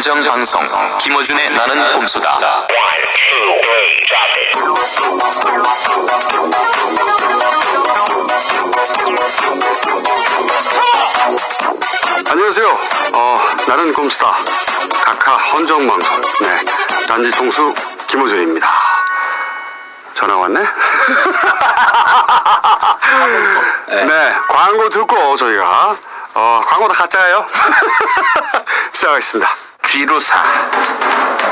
헌정방송 김어준의 나는 꼼수다. 안녕하세요. 나는 꼼수다. 각하 헌정방송. 네, 단지 총수 김어준입니다. 전화 왔네? 네, 광고 듣고 저희가 광고 다 가짜예요. 시작하겠습니다. 쥐루사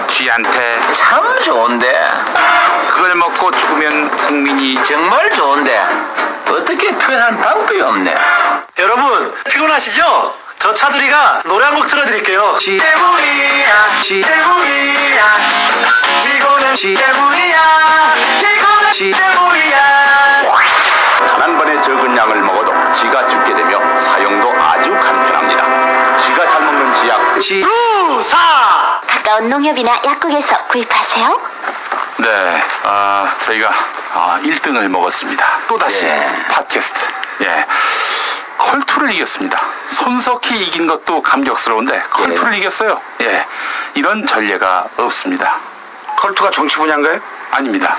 쥐한테 참 좋은데 그걸 먹고 죽으면 국민이 정말 좋은데 어떻게 표현할 방법이 없네. 여러분 피곤하시죠? 저 차두리가 노래 한 곡 틀어드릴게요. 지 때문이야, 지 때문이야, 이거는 지 때문이야, 이거는 지 때문이야. 단 한 번에 적은 양을 먹어도 쥐가 죽게 되며 사용도 아주 간편합니다. 쥐가 잘 먹는 쥐약 지루사. 가까운 농협이나 약국에서 구입하세요. 네, 저희가 1등을 먹었습니다. 또다시 예. 팟캐스트. 예. 컬투를 이겼습니다. 손석희 이긴 것도 감격스러운데 컬투를 이겼어요. 예. 이런 전례가 없습니다. 컬투가 정치 분야인가요? 아닙니다.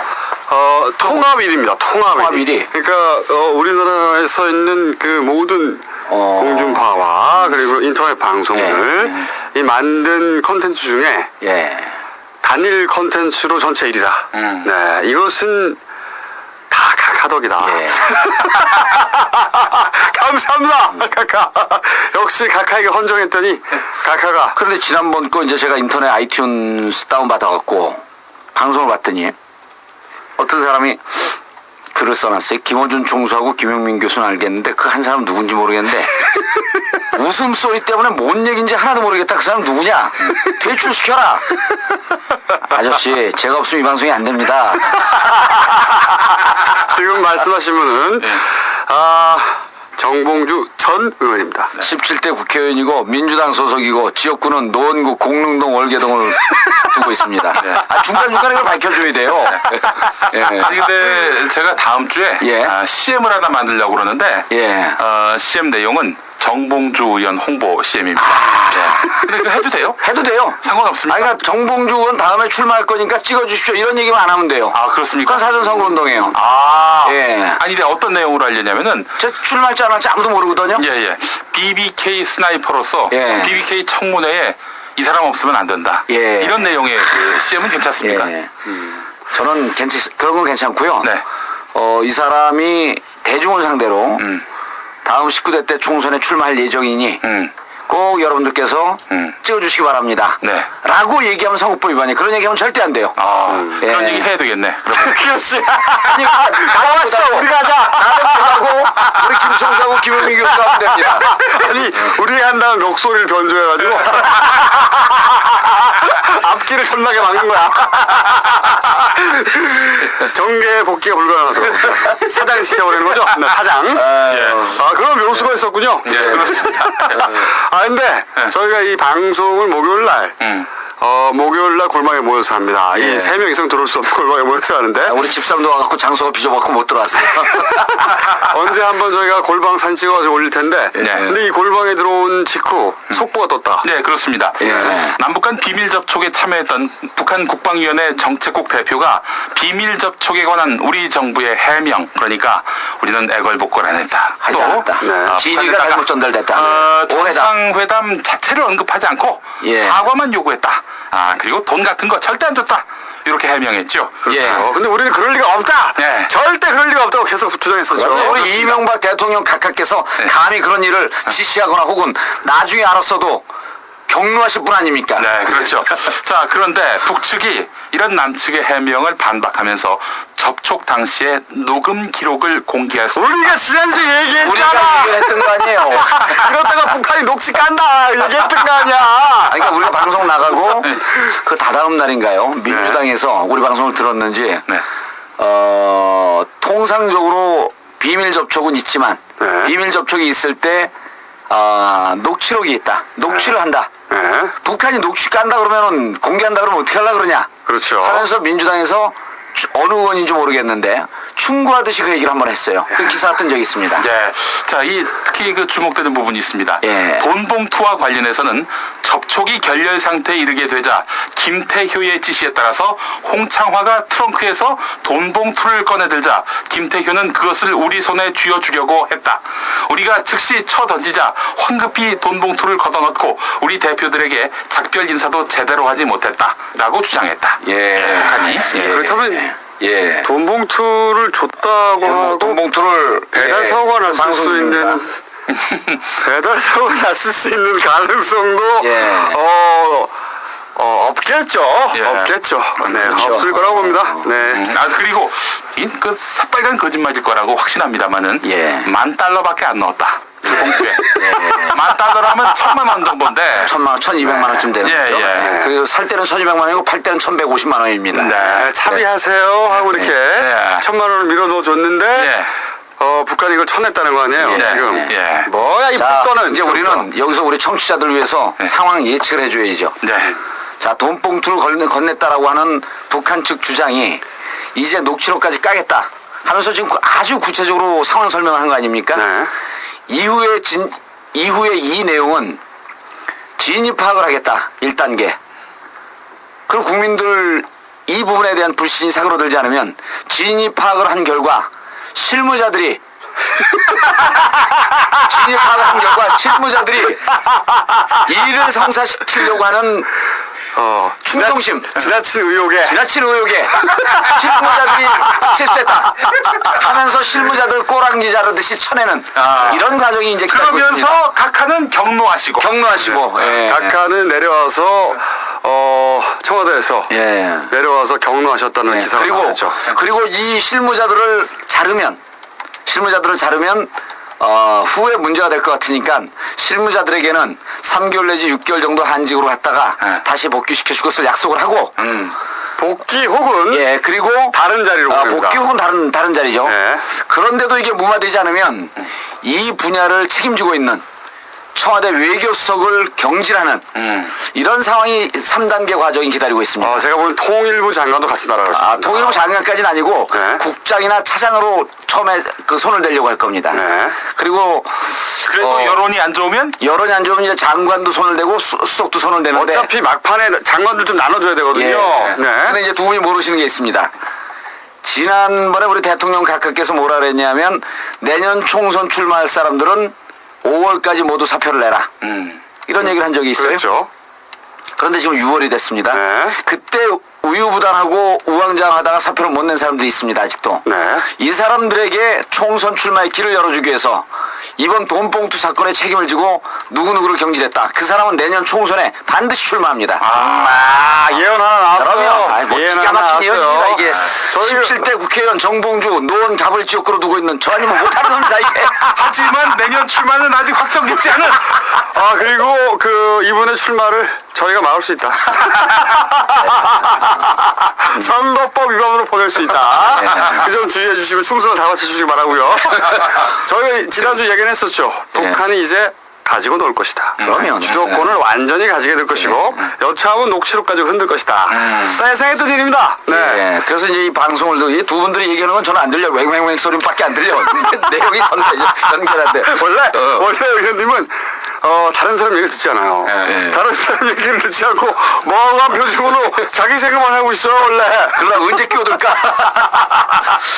통합 1위입니다. 통합 통합 1위. 일위. 그러니까 우리나라에서 있는 그 모든 공중파와 그리고 인터넷 방송들 이 만든 컨텐츠 중에 예. 단일 컨텐츠로 전체 1위다. 네, 이것은 다 각하덕이다. 예. 감사합니다. 각하. 역시 각하에게 헌정했더니 각하가 그런데 지난번 거 이제 제가 인터넷 아이튠스 다운받아갖고 방송을 봤더니 어떤 사람이 글을 써놨어요. 김어준 총수하고 김영민 교수는 알겠는데 그 한 사람 누군지 모르겠는데 웃음소리 때문에 뭔 얘기인지 하나도 모르겠다. 그 사람 누구냐? 퇴출시켜라. 아저씨 제가 없으면 이 방송이 안 됩니다. 지금 말씀하신 분은 정봉주 전 의원입니다. 17대 국회의원이고 민주당 소속이고 지역구는 노원구 공릉동 월계동을 두고 있습니다. 중간중간에 이걸 밝혀줘야 돼요. 예. 아니 근데 제가 다음 주에 예. CM을 하나 만들려고 그러는데 예. CM 내용은 정봉주 의원 홍보 CM입니다. 근데 그거 해도 돼요? 해도 돼요. 상관없습니까? 아니, 그러니까 정봉주 의원 다음에 출마할 거니까 찍어주십시오. 이런 얘기만 안 하면 돼요. 아, 그렇습니까? 그건 사전선거운동이에요. 예. 아니 근데 어떤 내용으로 하려냐면은 저 출마할지 안 할지 아무도 모르거든요. 예. BBK 스나이퍼로서 예. BBK 청문회에 이 사람 없으면 안 된다. 예. 이런 내용의 그 CM은 괜찮습니까? 예. 저는 그런 건 괜찮고요. 네. 이 사람이 대중을 상대로 다음 19대 때 총선에 출마할 예정이니 꼭 여러분들께서 찍어주시기 바랍니다. 네. 라고 얘기하면 선거법 위반이에요. 그런 얘기하면 절대 안 돼요. 그런 예. 얘기 해야 되겠네. 그러면. 그렇지. 아니, 다 왔어. 우리 가자. 나하고 우리 김청수하고 김영민 교수 하면 됩니다. 아니 우리가 한다면 목소리를 변조해가지고 앞길을 존나게 막는 거야. 정계 복귀가 불가능하도록 사장 시켜버리는 거죠? 네, 사장. 그런 묘수가 있었군요. 예, 그렇습니다. 근데 저희가 이 방송을 목요일 날 목요일 날 골방에 모여서 합니다. 이 3명 이상 들어올 수 없는 골방에 모여서 하는데 우리 집사람도 와갖고 장소가 비좁아갖고 못 들어왔어요. 언제 한번 저희가 골방 사진 찍어가지고 올릴 텐데 근데 이 골방에 들어온 직후 속보가 떴다. 네, 그렇습니다. 남북 간 비밀 접촉에 참여했던 북한 국방위원회 정책국 대표가 비밀 접촉에 관한 우리 정부의 해명, 그러니까 우리는 애걸복걸 안 했다. 하지 않았다. 진위가 잘못 전달됐다. 오해다. 정상회담 자체를 언급하지 않고 예. 사과만 요구했다. 그리고 돈 같은 거 절대 안 줬다. 이렇게 해명했죠. 근데 우리는 그럴 리가 없다. 네. 절대 그럴 리가 없다고 계속 주장했었죠. 우리 그렇습니다. 이명박 대통령 각하께서 감히 그런 일을 지시하거나 혹은 나중에 알았어도 격려하실 분 아닙니까? 네, 그렇죠. 자, 그런데 북측이 이런 남측의 해명을 반박하면서 접촉 당시의 녹음 기록을 공개했습니다. 우리가 지난주에 우리가 얘기했잖아. 얘기했던 거 아니에요. 이러다가 북한이 녹취 깐다 얘기했던 거 아니야. 아니, 그러니까 우리가 방송 나가고 그 다다음 날인가요? 민주당에서 우리 방송을 들었는지 네. 통상적으로 비밀 접촉은 있지만 비밀 접촉이 있을 때 녹취록이 있다. 녹취를 한다. 북한이 녹취 깐다 그러면은 공개한다 그러면 어떻게 하려고 그러냐. 그렇죠. 하면서 민주당에서 어느 의원인지 모르겠는데 충고하듯이 그 얘기를 한번 했어요. 그 기사 뜬 적이 있습니다. 네. 자, 특히 그 주목되는 부분이 있습니다. 예. 돈 봉투와 관련해서는 접촉이 결렬 상태에 이르게 되자 김태효의 지시에 따라서 홍창화가 트렁크에서 돈 봉투를 꺼내들자 김태효는 그것을 우리 손에 쥐어주려고 했다. 우리가 즉시 쳐던지자 황급히 돈 봉투를 걷어넣고 우리 대표들에게 작별 인사도 제대로 하지 못했다라고 주장했다. 예. 북한이. 예. 그렇다면 예. 돈 봉투를 줬다고 하고 돈 봉투를 배달 사고가 났을 수 있는 배달 사고가 났을 수 있는 가능성도 예. 없겠죠. 예. 없겠죠. 네, 그렇죠. 없을 거라고 봅니다. 네. 그리고 그 새빨간 거짓말일 거라고 확신합니다만은 예. $10,000밖에 안 넣었다. 그 봉투에. $10,000라면 1,000만 원 정도인데. 1,000만 원, 1,200만 원쯤 되는 예, 거죠. 예. 그 살 때는 1,200만 원이고 팔 때는 1,150만 원입니다. 네. 차비하세요 하고 이렇게 네. 1,000만 원을 밀어 넣어 줬는데 예. 북한이 이걸 쳐냈다는 거 아니에요. 예. 지금 예. 뭐야 이 자, 풋도는 이제 우리는 여기서 우리 청취자들 위해서 상황 예측을 해줘야죠. 네. 자, 돈 봉투를 건넸다라고 하는 북한 측 주장이 이제 녹취록까지 까겠다 하면서 지금 아주 구체적으로 상황 설명을 한 거 아닙니까? 네. 이후에 이 내용은 진위 파악을 하겠다. 1단계. 그리고 국민들 이 부분에 대한 불신이 사그러들지 않으면 진위 파악을 한 결과 실무자들이 진위 파악을 한 결과 실무자들이 일을 성사시키려고 하는 충동심, 지나친 의혹에 지나친 의혹에 실무자들이 실수했다 하면서 실무자들 꼬랑지 자르듯이 쳐내는 이런 과정이 이제 기다리고 있습니다. 그러면서 각하는 경로하시고. 경로하시고 예. 각하는 내려와서 청와대에서 예. 내려와서 경로하셨다는 예. 기사가 나왔죠. 그리고 이 실무자들을 자르면 후에 문제가 될 것 같으니까 실무자들에게는 3개월 내지 6개월 정도 한직으로 갔다가 다시 복귀시켜줄 것을 약속을 하고 복귀 혹은 예 그리고 다른 자리로 보냅니다. 복귀 혹은 다른 자리죠. 네. 그런데도 이게 무마되지 않으면 이 분야를 책임지고 있는 청와대 외교수석을 경질하는 이런 상황이 3단계 과정이 기다리고 있습니다. 제가 보는 통일부 장관도 같이 날아갈 수 있습니다. 통일부 장관까지는 아니고 네. 국장이나 차장으로 처음에 그 손을 대려고 할 겁니다. 네. 그리고 그래도 여론이 안 좋으면 여론이 안 좋으면 이제 장관도 손을 대고 수석도 손을 대는데 어차피 막판에 장관들 좀 나눠줘야 되거든요. 예. 네. 근데 이제 두 분이 모르시는 게 있습니다. 지난번에 우리 대통령 각하께서 뭐라 그랬냐면 내년 총선 출마할 사람들은 5월까지 모두 사표를 내라. 이런 얘기를 한 적이 있어요. 그렇죠. 그런데 지금 6월이 됐습니다. 네. 그때 우유부단하고 우왕좌왕하다가 사표를 못 낸 사람들이 있습니다. 아직도. 네. 이 사람들에게 총선 출마의 길을 열어주기 위해서 이번 돈봉투 사건에 책임을 지고 누구누구를 경질했다. 그 사람은 내년 총선에 반드시 출마합니다. 예언 하나 나왔어요. 그러면 뭐 예언 기가 하나 막힌 예언입니다. 나왔어요. 이게 저희 17대 국회의원 정봉주 노원 갑을 지역구로 두고 있는 저 아니면 못하는 겁니다. 이게. 하지만 내년 출마는 아직 확정됐지 않은. 그리고 이분의 출마를 저희가 막을 수 있다. 선거법 위반으로 보낼 수 있다. 그 점 주의해 주시고 충성을 다하여 주시기 바라고요. 저희가 지난주 얘기는 했었죠. 북한이 이제 가지고 놀 것이다. 그러면 주도권을 완전히 가지게 될 것이고 여차하면 녹취록까지 흔들 것이다. 예상했던 일입니다. 네. 예, 그래서 이제 이 방송을 이 두 분들이 얘기하는 건 저는 안 들려. 웽웽웽 소리밖에 안 들려. 내용이 연결한데. 원래 의원님은 다른 사람 얘기를 듣지 않아요. 다른 사람 얘기를 듣지 않고 멍한 표정으로 자기 생각만 하고 있어 원래. 그러다 언제 끼어들까?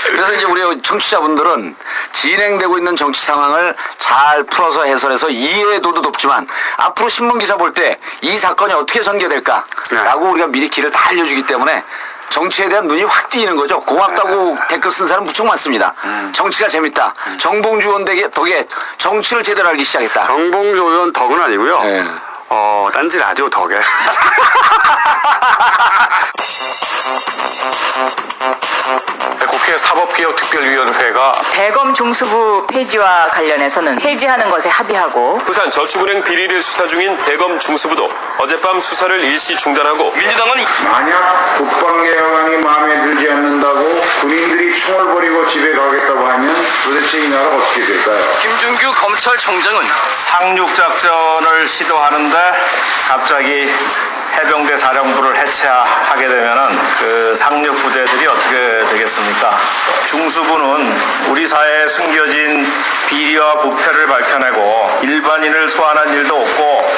그래서 이제 우리 청취자분들은 진행되고 있는 정치 상황을 잘 풀어서 해설해서 이해도도 높지만 앞으로 신문기사 볼 때 이 사건이 어떻게 전개될까라고 우리가 미리 길을 다 알려주기 때문에 정치에 대한 눈이 확 띄는 거죠. 고맙다고 댓글 쓴 사람 무척 많습니다. 정치가 재밌다. 정봉주 의원 덕에 정치를 제대로 알기 시작했다. 정봉주 의원 덕은 아니고요. 네. 딴지 라디오 덕에. 국회 사법개혁특별위원회가 대검 중수부 폐지와 관련해서는 폐지하는 것에 합의하고 부산 저축은행 비리를 수사 중인 대검 중수부도 어젯밤 수사를 일시 중단하고 민주당은 만약 국방개혁안이 마음에 들지 않는다고 군인들이 총을 버리고 집에 가겠다고 하면 도대체 이 나라 어떻게 될까요? 김준규 검찰총장은 상륙작전을 시도하는데 갑자기 해병대 사령부를 해체하게 되면은 그 상륙 부대들이 어떻게 되겠습니까? 중수부는 우리 사회에 숨겨진 비리와 부패를 밝혀내고 일반인을 소환한 일도 없고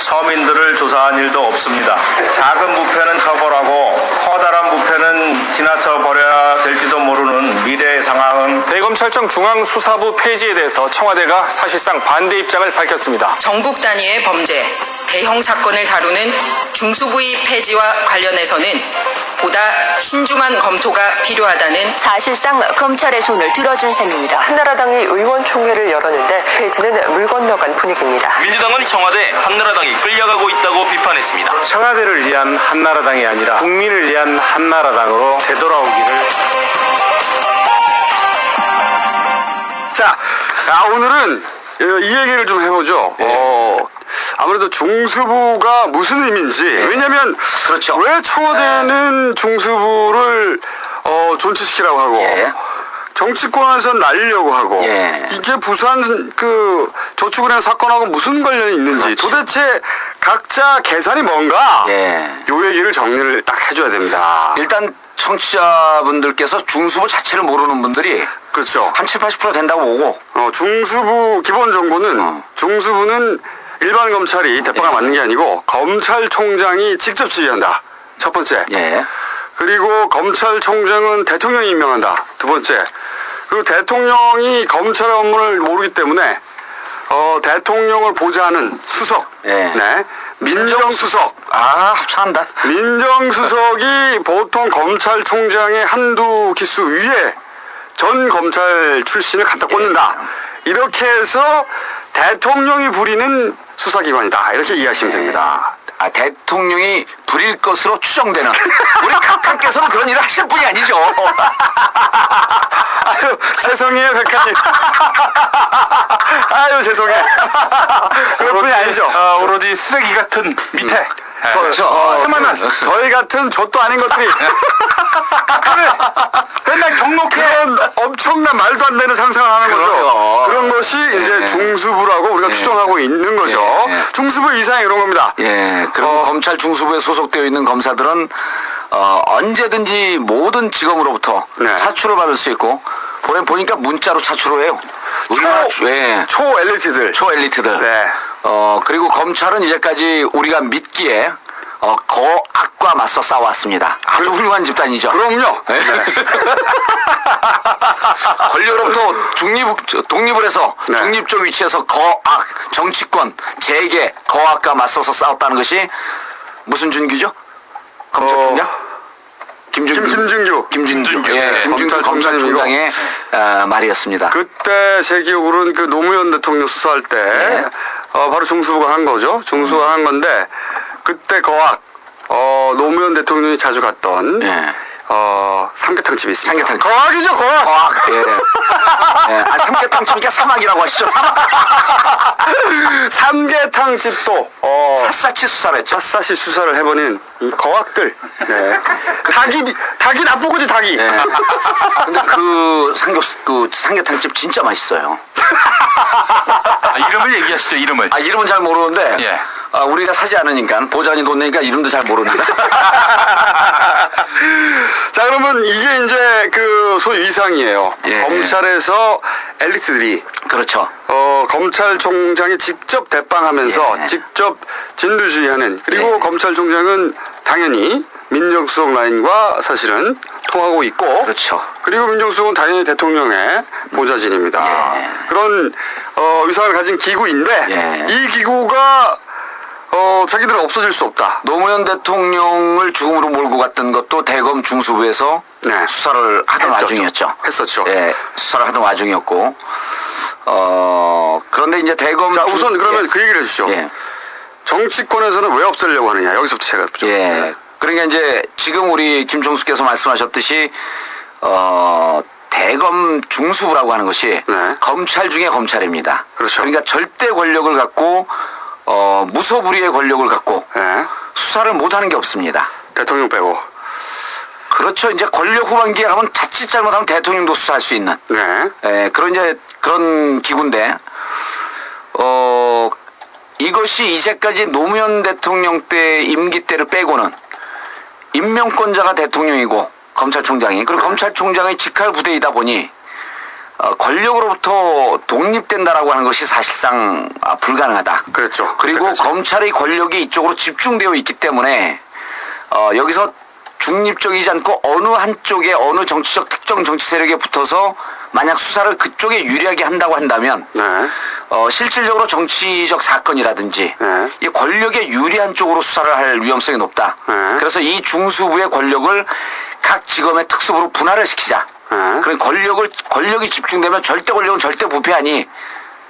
서민들을 조사한 일도 없습니다. 작은 부패는 처벌하고 커다란 부패는 지나쳐 버려야 될지도 모르는 미래의 상황은 대검찰청 중앙수사부 폐지에 대해서 청와대가 사실상 반대 입장을 밝혔습니다. 전국 단위의 범죄, 대형 사건을 다루는 중수부의 폐지와 관련해서는 보다 신중한 검토가 필요하다는 사실상 검찰의 손을 들어준 셈입니다. 한나라당이 의원총회를 열었는데 폐지는 물 건너간 분위기입니다. 민주당은 청와대 한나라당이 끌려가고 있다고 비판했습니다. 청와대를 위한 한나라당이 아니라 국민을 위한 한나라당으로 되돌아오기를. 자, 오늘은 이 얘기를 좀 해보죠. 아무래도 중수부가 무슨 의미인지. 왜냐면 그렇죠. 왜 청와대는 중수부를 존치시키라고 하고 정치권에서 날리려고 하고 이게 부산 그 저축은행 사건하고 무슨 관련이 있는지 도대체 각자 계산이 뭔가 요 얘기를 정리를 딱 해줘야 됩니다. 일단 청취자분들께서 중수부 자체를 모르는 분들이 그렇죠. 한 7, 80% 된다고 보고 중수부 기본 정보는 중수부는 일반 검찰이 대빵을 맞는 게 아니고 검찰총장이 직접 지휘한다. 첫 번째. 그리고 검찰총장은 대통령이 임명한다. 두 번째. 그리고 대통령이 검찰의 업무를 모르기 때문에 대통령을 보좌하는 수석. 민정수석. 합창한다. 민정수석이 보통 검찰총장의 한두 기수 위에 전 검찰 출신을 갖다 꽂는다. 이렇게 해서 대통령이 부리는 수사기관이다. 이렇게 이해하시면 됩니다. 대통령이 부릴 것으로 추정되는 우리 각하께서는 그런 일을 하실 분이 아니죠. 아유, 죄송해요, 각하님. 아유, 죄송해요. 그런 분이 아니죠. 오로지 쓰레기 같은 밑에. 저희 같은 좆도 아닌 것들이 맨날 그런 엄청난 말도 안 되는 상상을 하는 거죠. 그런 것이 이제 중수부라고 우리가 추정하고 있는 거죠. 중수부 이상이 이런 겁니다. 그리고 검찰 중수부에 소속되어 있는 검사들은 언제든지 모든 직업으로부터 차출을 받을 수 있고 보니까 문자로 차출을 해요. 초엘리트들. 그리고 검찰은 이제까지 우리가 믿기에 거악과 맞서 싸워왔습니다. 아주 훌륭한 집단이죠. 그럼요. 권력으로부터 독립을 해서 중립적 위치에서 거악, 정치권, 재계, 거악과 맞서서 싸웠다는 것이 무슨 준규죠? 검찰총장? 김준규. 김준규 검찰총장의 말이었습니다. 그때 제 기억으로는 그 노무현 대통령 수사할 때 바로 중수부가 한 거죠. 중수부가 한 건데 그때 거악 노무현 대통령이 자주 갔던 삼계탕 집이 있습니다. 삼계탕. 거악이죠, 거악. 삼계탕집이니까 사막이라고 하시죠. 삼계탕 집도 샅샅이 수사를 했죠. 샅샅이 수사를 해보는 이 거악들. 닭이 나쁘고지 닭이. 근데 그 삼계탕집 진짜 맛있어요. 이름을 얘기하시죠, 이름을. 이름은 잘 모르는데 우리가 사지 않으니까 보좌관이 돈 내니까 이름도 잘 모릅니다. 자, 그러면 이게 이제 그 소위 위상이에요. 검찰에서 엘리트들이 그렇죠. 검찰총장이 직접 대빵하면서 직접 진두지휘하는 그리고 검찰총장은 당연히 민정수석 라인과 사실은 통하고 있고 그렇죠. 그리고 민정수석은 당연히 대통령의 보좌진입니다. 그런 위상을 가진 기구인데 이 기구가 자기들은 없어질 수 없다. 노무현 대통령을 죽음으로 몰고 갔던 것도 대검 중수부에서 수사를 하던 와중이었죠. 했었죠. 수사를 하던 와중이었고 그런데 이제 대검 우선 그러면 그 얘기를 해주시죠. 정치권에서는 왜 없애려고 하느냐. 여기서부터 제가 좀. 그러니까 이제 지금 우리 김종수께서 말씀하셨듯이 대검 중수부라고 하는 것이 검찰 중에 검찰입니다. 그렇죠. 그러니까 절대 권력을 갖고 무소불위의 권력을 갖고 수사를 못하는 게 없습니다. 대통령 빼고. 그렇죠. 이제 권력 후반기에 가면 자칫 잘못하면 대통령도 수사할 수 있는 그런 기구인데 이것이 이제까지 노무현 대통령 때 임기 때를 빼고는 임명권자가 대통령이고 검찰총장이 그리고 검찰총장의 직할 부대이다 보니 권력으로부터 독립된다라고 하는 것이 사실상 불가능하다. 그렇죠. 그리고 그때까지. 검찰의 권력이 이쪽으로 집중되어 있기 때문에 여기서 중립적이지 않고 어느 한쪽에 어느 정치적 특정 정치 세력에 붙어서 만약 수사를 그쪽에 유리하게 한다고 한다면 네. 실질적으로 정치적 사건이라든지 네. 이 권력에 유리한 쪽으로 수사를 할 위험성이 높다. 네. 그래서 이 중수부의 권력을 각 지검의 특수부로 분할을 시키자. 네. 그런 권력이 집중되면 절대 권력은 절대 부패하니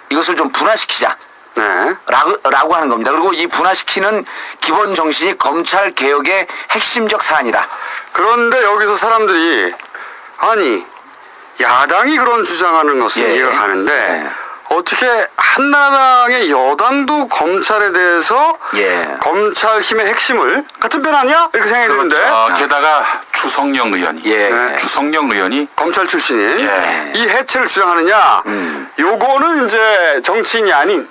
이것을 좀 분화시키자. 네. 라고 하는 겁니다. 그리고 이 분화시키는 기본 정신이 검찰 개혁의 핵심적 사안이다. 그런데 여기서 사람들이 아니 야당이 그런 주장하는 것은 예. 이해가 가는데 예. 어떻게 한나라당의 여당도 검찰에 대해서 예. 검찰 힘의 핵심을 같은 편 아니야? 이렇게 생각이 드는데 게다가 주성영 의원이 예. 주성영 의원이 검찰 출신이 예. 이 해체를 주장하느냐 요거는 이제 정치인이 아닌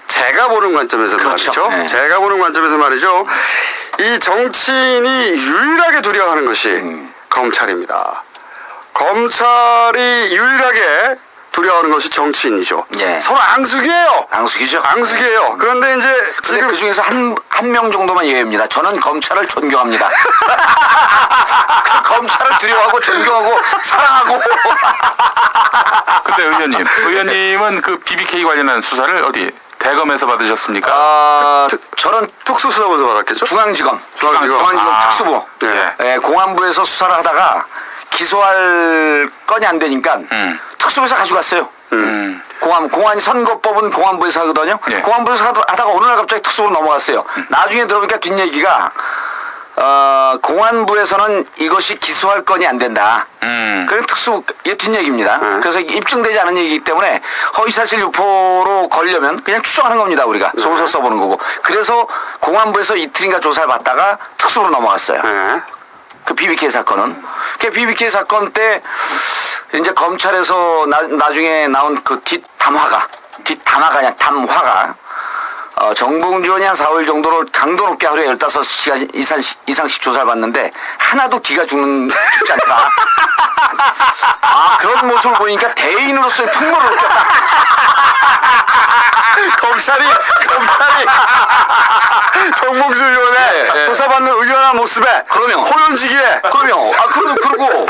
제가 보는 관점에서 그렇죠. 말이죠. 예. 제가 보는 관점에서 말이죠. 이 정치인이 유일하게 두려워하는 것이 검찰입니다. 검찰이 유일하게 두려워하는 것이 정치인이죠. 예. 서로 앙숙이에요. 앙숙이죠. 앙숙이에요. 그런데 이제 근데 지금 그 중에서 한 명 정도만 예외입니다. 저는 검찰을 존경합니다. 그 검찰을 두려워하고 존경하고 사랑하고. 근데 의원님은 그 BBK 관련한 수사를 어디 대검에서 받으셨습니까? 저는 특수수사부에서 받았겠죠. 중앙지검 중앙지검. 특수부. 네. 예, 공안부에서 수사를 하다가 기소할 건이 안 되니까 특수부에서 가져갔어요. 공안이 선거법은 공안부에서 하거든요. 예. 공안부에서 하다가 어느 날 갑자기 특수부로 넘어갔어요. 나중에 들어보니까 뒷얘기가 공안부에서는 이것이 기소할 건이 안 된다. 그런 특수의 뒷얘기입니다. 그래서 입증되지 않은 얘기이기 때문에 허위사실 유포로 걸려면 그냥 추정하는 겁니다. 우리가 소설 써보는 거고. 그래서 공안부에서 이틀인가 조사를 받다가 특수부로 넘어갔어요. 네. 그 BBK 사건은. 그 BBK 사건 때 이제 검찰에서 나중에 나온 그 뒷담화가 정봉주 의원이 한 4월 정도로 강도 높게 하루에 15시간 이상씩 조사를 받는데 하나도 기가 죽지 않다. 그런 모습을 보니까 대인으로서의 풍모를 느꼈다. 검찰이 정봉주 의원의 조사받는 의연한 모습에 그러면 호연지기에 그러면 그리고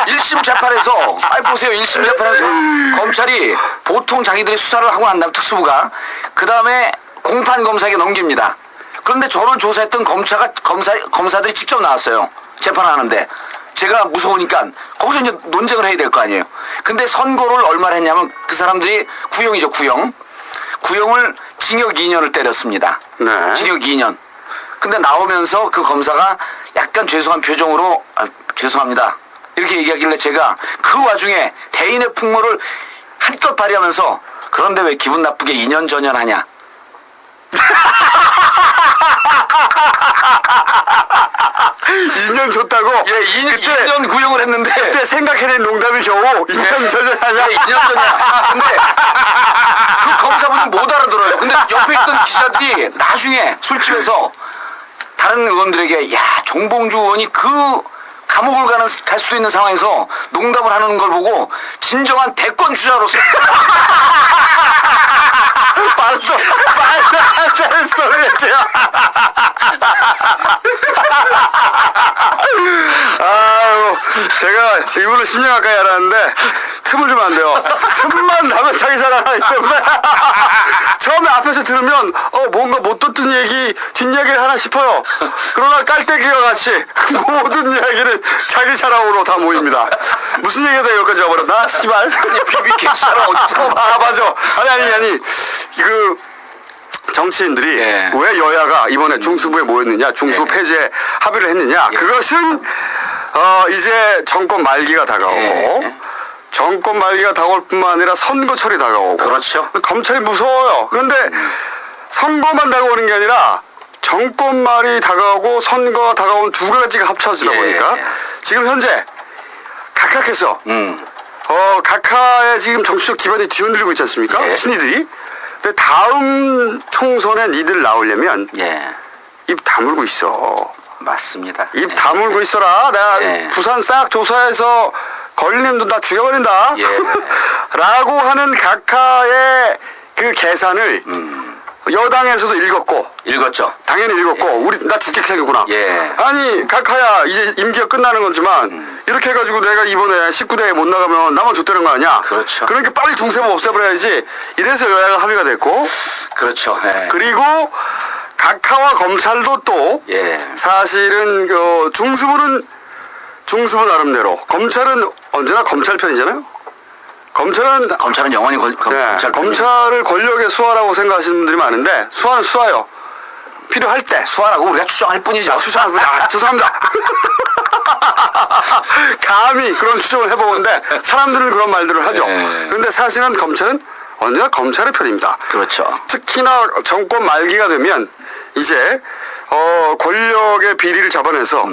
1심 재판에서 보세요. 1심 재판에서 검찰이 보통 자기들이 수사를 하고 난 다음에 특수부가 그 다음에 공판 검사에게 넘깁니다. 그런데 저를 조사했던 검사들이 직접 나왔어요. 재판하는데 제가 무서우니까 거기서 이제 논쟁을 해야 될 거 아니에요. 근데 선고를 얼마나 했냐면 그 사람들이 구형이죠. 구형을 징역 2년을 때렸습니다. 네. 징역 2년. 근데 나오면서 그 검사가 약간 죄송한 표정으로 죄송합니다. 이렇게 얘기하길래 제가 그 와중에 대인의 풍모를 한껏 발휘하면서 그런데 왜 기분 나쁘게 2년 전연하냐. 2년 줬다고? 예, 2년 구형을 했는데. 그때 생각해낸 농담이 겨우 2년 전이야. 2년 전이야. 근데 그 검사분은 못 알아들어요. 근데 옆에 있던 기자들이 나중에 술집에서 다른 의원들에게 야, 정봉주 의원이 그 감옥을 갈 수도 있는 상황에서 농담을 하는 걸 보고 진정한 대권 주자로서 말도 안 되는 소리를 했죠. 아유, 제가 이분을 10년 가까이 알았는데 틈을 주면 안 돼요. 틈만 나면 자기 자랑하기 때문에 처음에 앞에서 들으면 뭔가 못 듣던 얘기 뒷얘기를 하나 싶어요. 그러나 깔때기와 같이 모든 이야기를 자기 자랑으로 다 모입니다. 무슨 얘기가 다 여기까지 와버렸나? 씨발. BBK 수사를 어디서 맞아. 아니 그 정치인들이 예. 왜 여야가 이번에 중수부에 모였느냐, 중수부 폐지에 합의를 했느냐, 그것은 이제 정권 말기가 다가오고 정권 말기가 다가올 뿐만 아니라 선거철이 다가오고 그렇죠. 검찰이 무서워요. 그런데 선거만 다가오는 게 아니라 정권 말이 다가오고 선거가 다가오는 두 가지가 합쳐지다 보니까 지금 현재 각하께서 각하의 지금 정치적 기반이 뒤흔들리고 있지 않습니까? 친이들이. 근데 다음 총선에 니들 나오려면 예. 입 다물고 있어. 맞습니다. 입 예. 다물고 있어라. 내가 예. 부산 싹 조사해서 걸리님도 다 죽여버린다. 예. 라고 하는 각하의 그 계산을 여당에서도 읽었죠. 당연히 읽었고 우리 나 죽게 생겼구나. 예. 아니 각하야 이제 임기가 끝나는 거지만 이렇게 해가지고 내가 이번에 19대에 못 나가면 나만 줬다는 거 아니야. 그렇죠. 그러니까 빨리 중세법 없애버려야지. 이래서 여야가 합의가 됐고 그렇죠. 예. 그리고 각하와 검찰도 또 예. 사실은 그 중수부 나름대로 검찰은 언제나 검찰 편이잖아요. 검찰은 영원히 검찰을 권력의 수하라고 생각하시는 분들이 많은데 수하는 수하요. 필요할 때 수하라고 우리가 추정할 뿐이죠. 죄송합니다. 감히 그런 추정을 해보는데 사람들은 그런 말들을 하죠. 네. 그런데 사실은 검찰은 언제나 검찰의 편입니다. 그렇죠. 특히나 정권 말기가 되면 이제 권력의 비리를 잡아내서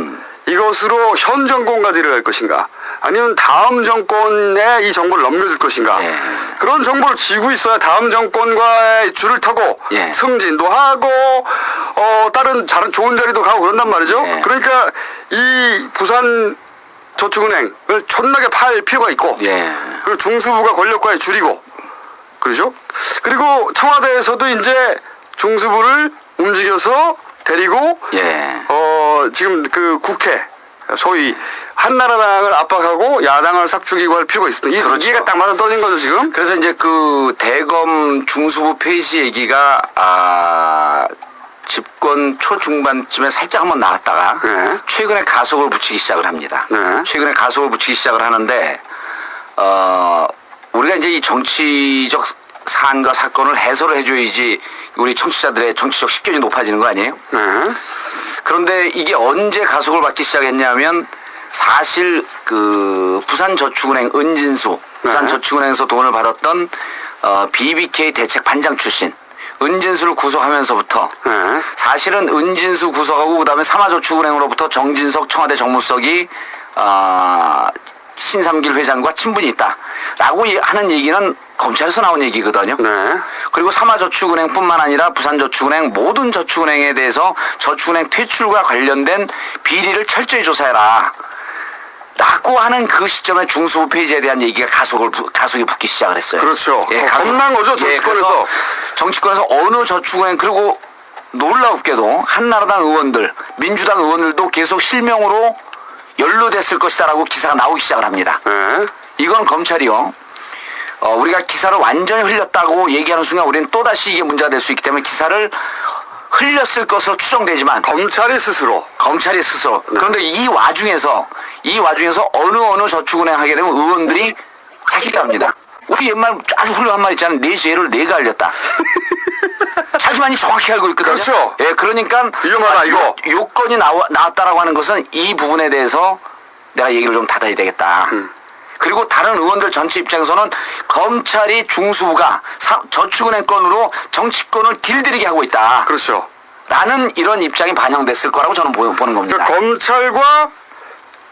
이것으로 현 정권과 딜을 할 것인가 아니면 다음 정권에 이 정보를 넘겨줄 것인가 예. 그런 정보를 쥐고 있어야 다음 정권과의 줄을 타고 예. 승진도 하고 다른 좋은 자리도 가고 그런단 말이죠. 예. 그러니까 이 부산 저축은행을 촌나게 팔 필요가 있고 예. 그리고 중수부가 권력과의 줄이고 그러죠. 그리고 청와대에서도 이제 중수부를 움직여서 데리고 예. 지금 그 국회 소위 한나라당을 압박하고 야당을 싹 죽이고 할 필요가 있습니다. 그렇죠. 이해가 딱 맞아 떨어진 거죠 지금. 그래서 이제 그 대검 중수부 폐지 얘기가 집권 초중반쯤에 살짝 한번 나왔다가 네. 최근에 가속을 붙이기 시작을 합니다. 네. 최근에 가속을 붙이기 시작을 하는데 우리가 이제 이 정치적 사안과 사건을 해소를 해줘야지 우리 청취자들의 정치적 식견이 높아지는 거 아니에요? 네. 그런데 이게 언제 가속을 받기 시작했냐면 사실 그 부산저축은행 은진수 부산저축은행에서 돈을 받았던 BBK 대책 반장 출신 은진수를 구속하면서부터 네. 사실은 은진수 구속하고 그다음에 삼화저축은행으로부터 정진석 청와대 정무수석이 신삼길 회장과 친분이 있다라고 하는 얘기는 검찰에서 나온 얘기거든요. 네. 그리고 삼화저축은행뿐만 아니라 부산저축은행 모든 저축은행에 대해서 저축은행 퇴출과 관련된 비리를 철저히 조사해라. 라고 하는 그 시점에 중수부 폐지에 대한 얘기가 가속이 붙기 시작을 했어요. 그렇죠. 예, 겁난 거죠 정치권에서. 정치권에서 어느 저축은행 그리고 놀랍게도 한나라당 의원들, 민주당 의원들도 계속 실명으로 연루됐을 것이다라고 기사가 나오기 시작을 합니다. 네. 이건 검찰이요. 우리가 기사를 완전히 흘렸다고 얘기하는 순간 우리는 또다시 이게 문제가 될 수 있기 때문에 기사를 흘렸을 것으로 추정되지만 검찰이 스스로. 네. 그런데 이 와중에서 어느 저축은행 하게 되면 의원들이 자기답니다. 우리 옛말 아주 훌륭한 말 있잖아요. 내 죄를 내가 알렸다. 자기만이 정확히 알고 있거든요. 그렇죠. 예, 그러니까 위험하다 이거. 요건이 나왔다라고 하는 것은 이 부분에 대해서 내가 얘기를 좀 닫아야 되겠다. 그리고 다른 의원들 전체 입장에서는 검찰이 중수부가 저축은행 건으로 정치권을 길들이게 하고 있다. 그렇죠. 라는 이런 입장이 반영됐을 거라고 저는 보는 겁니다. 그러니까 검찰과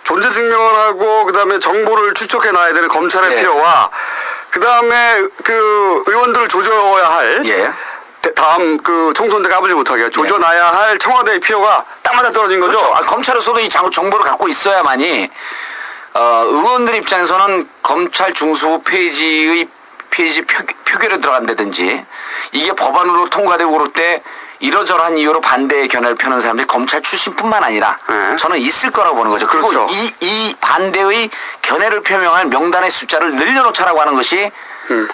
존재 증명을 하고 그다음에 정보를 추적해 놔야 되는 검찰의 예. 필요와 그다음에 그 의원들을 조져야 할 예. 다음 그 총선 때 가보지 못하게 조져놔야 할 청와대의 필요가 딱 맞아 떨어진 거죠. 그렇죠. 검찰에서도 이 정보를 갖고 있어야만이 의원들 입장에서는 검찰 중수부 폐지 표결에 들어간다든지 이게 법안으로 통과되고 그럴 때 이러저러한 이유로 반대의 견해를 펴는 사람들이 검찰 출신뿐만 아니라 네. 저는 있을 거라고 보는 거죠. 그리고 그렇죠. 이 반대의 견해를 표명할 명단의 숫자를 늘려놓자라고 하는 것이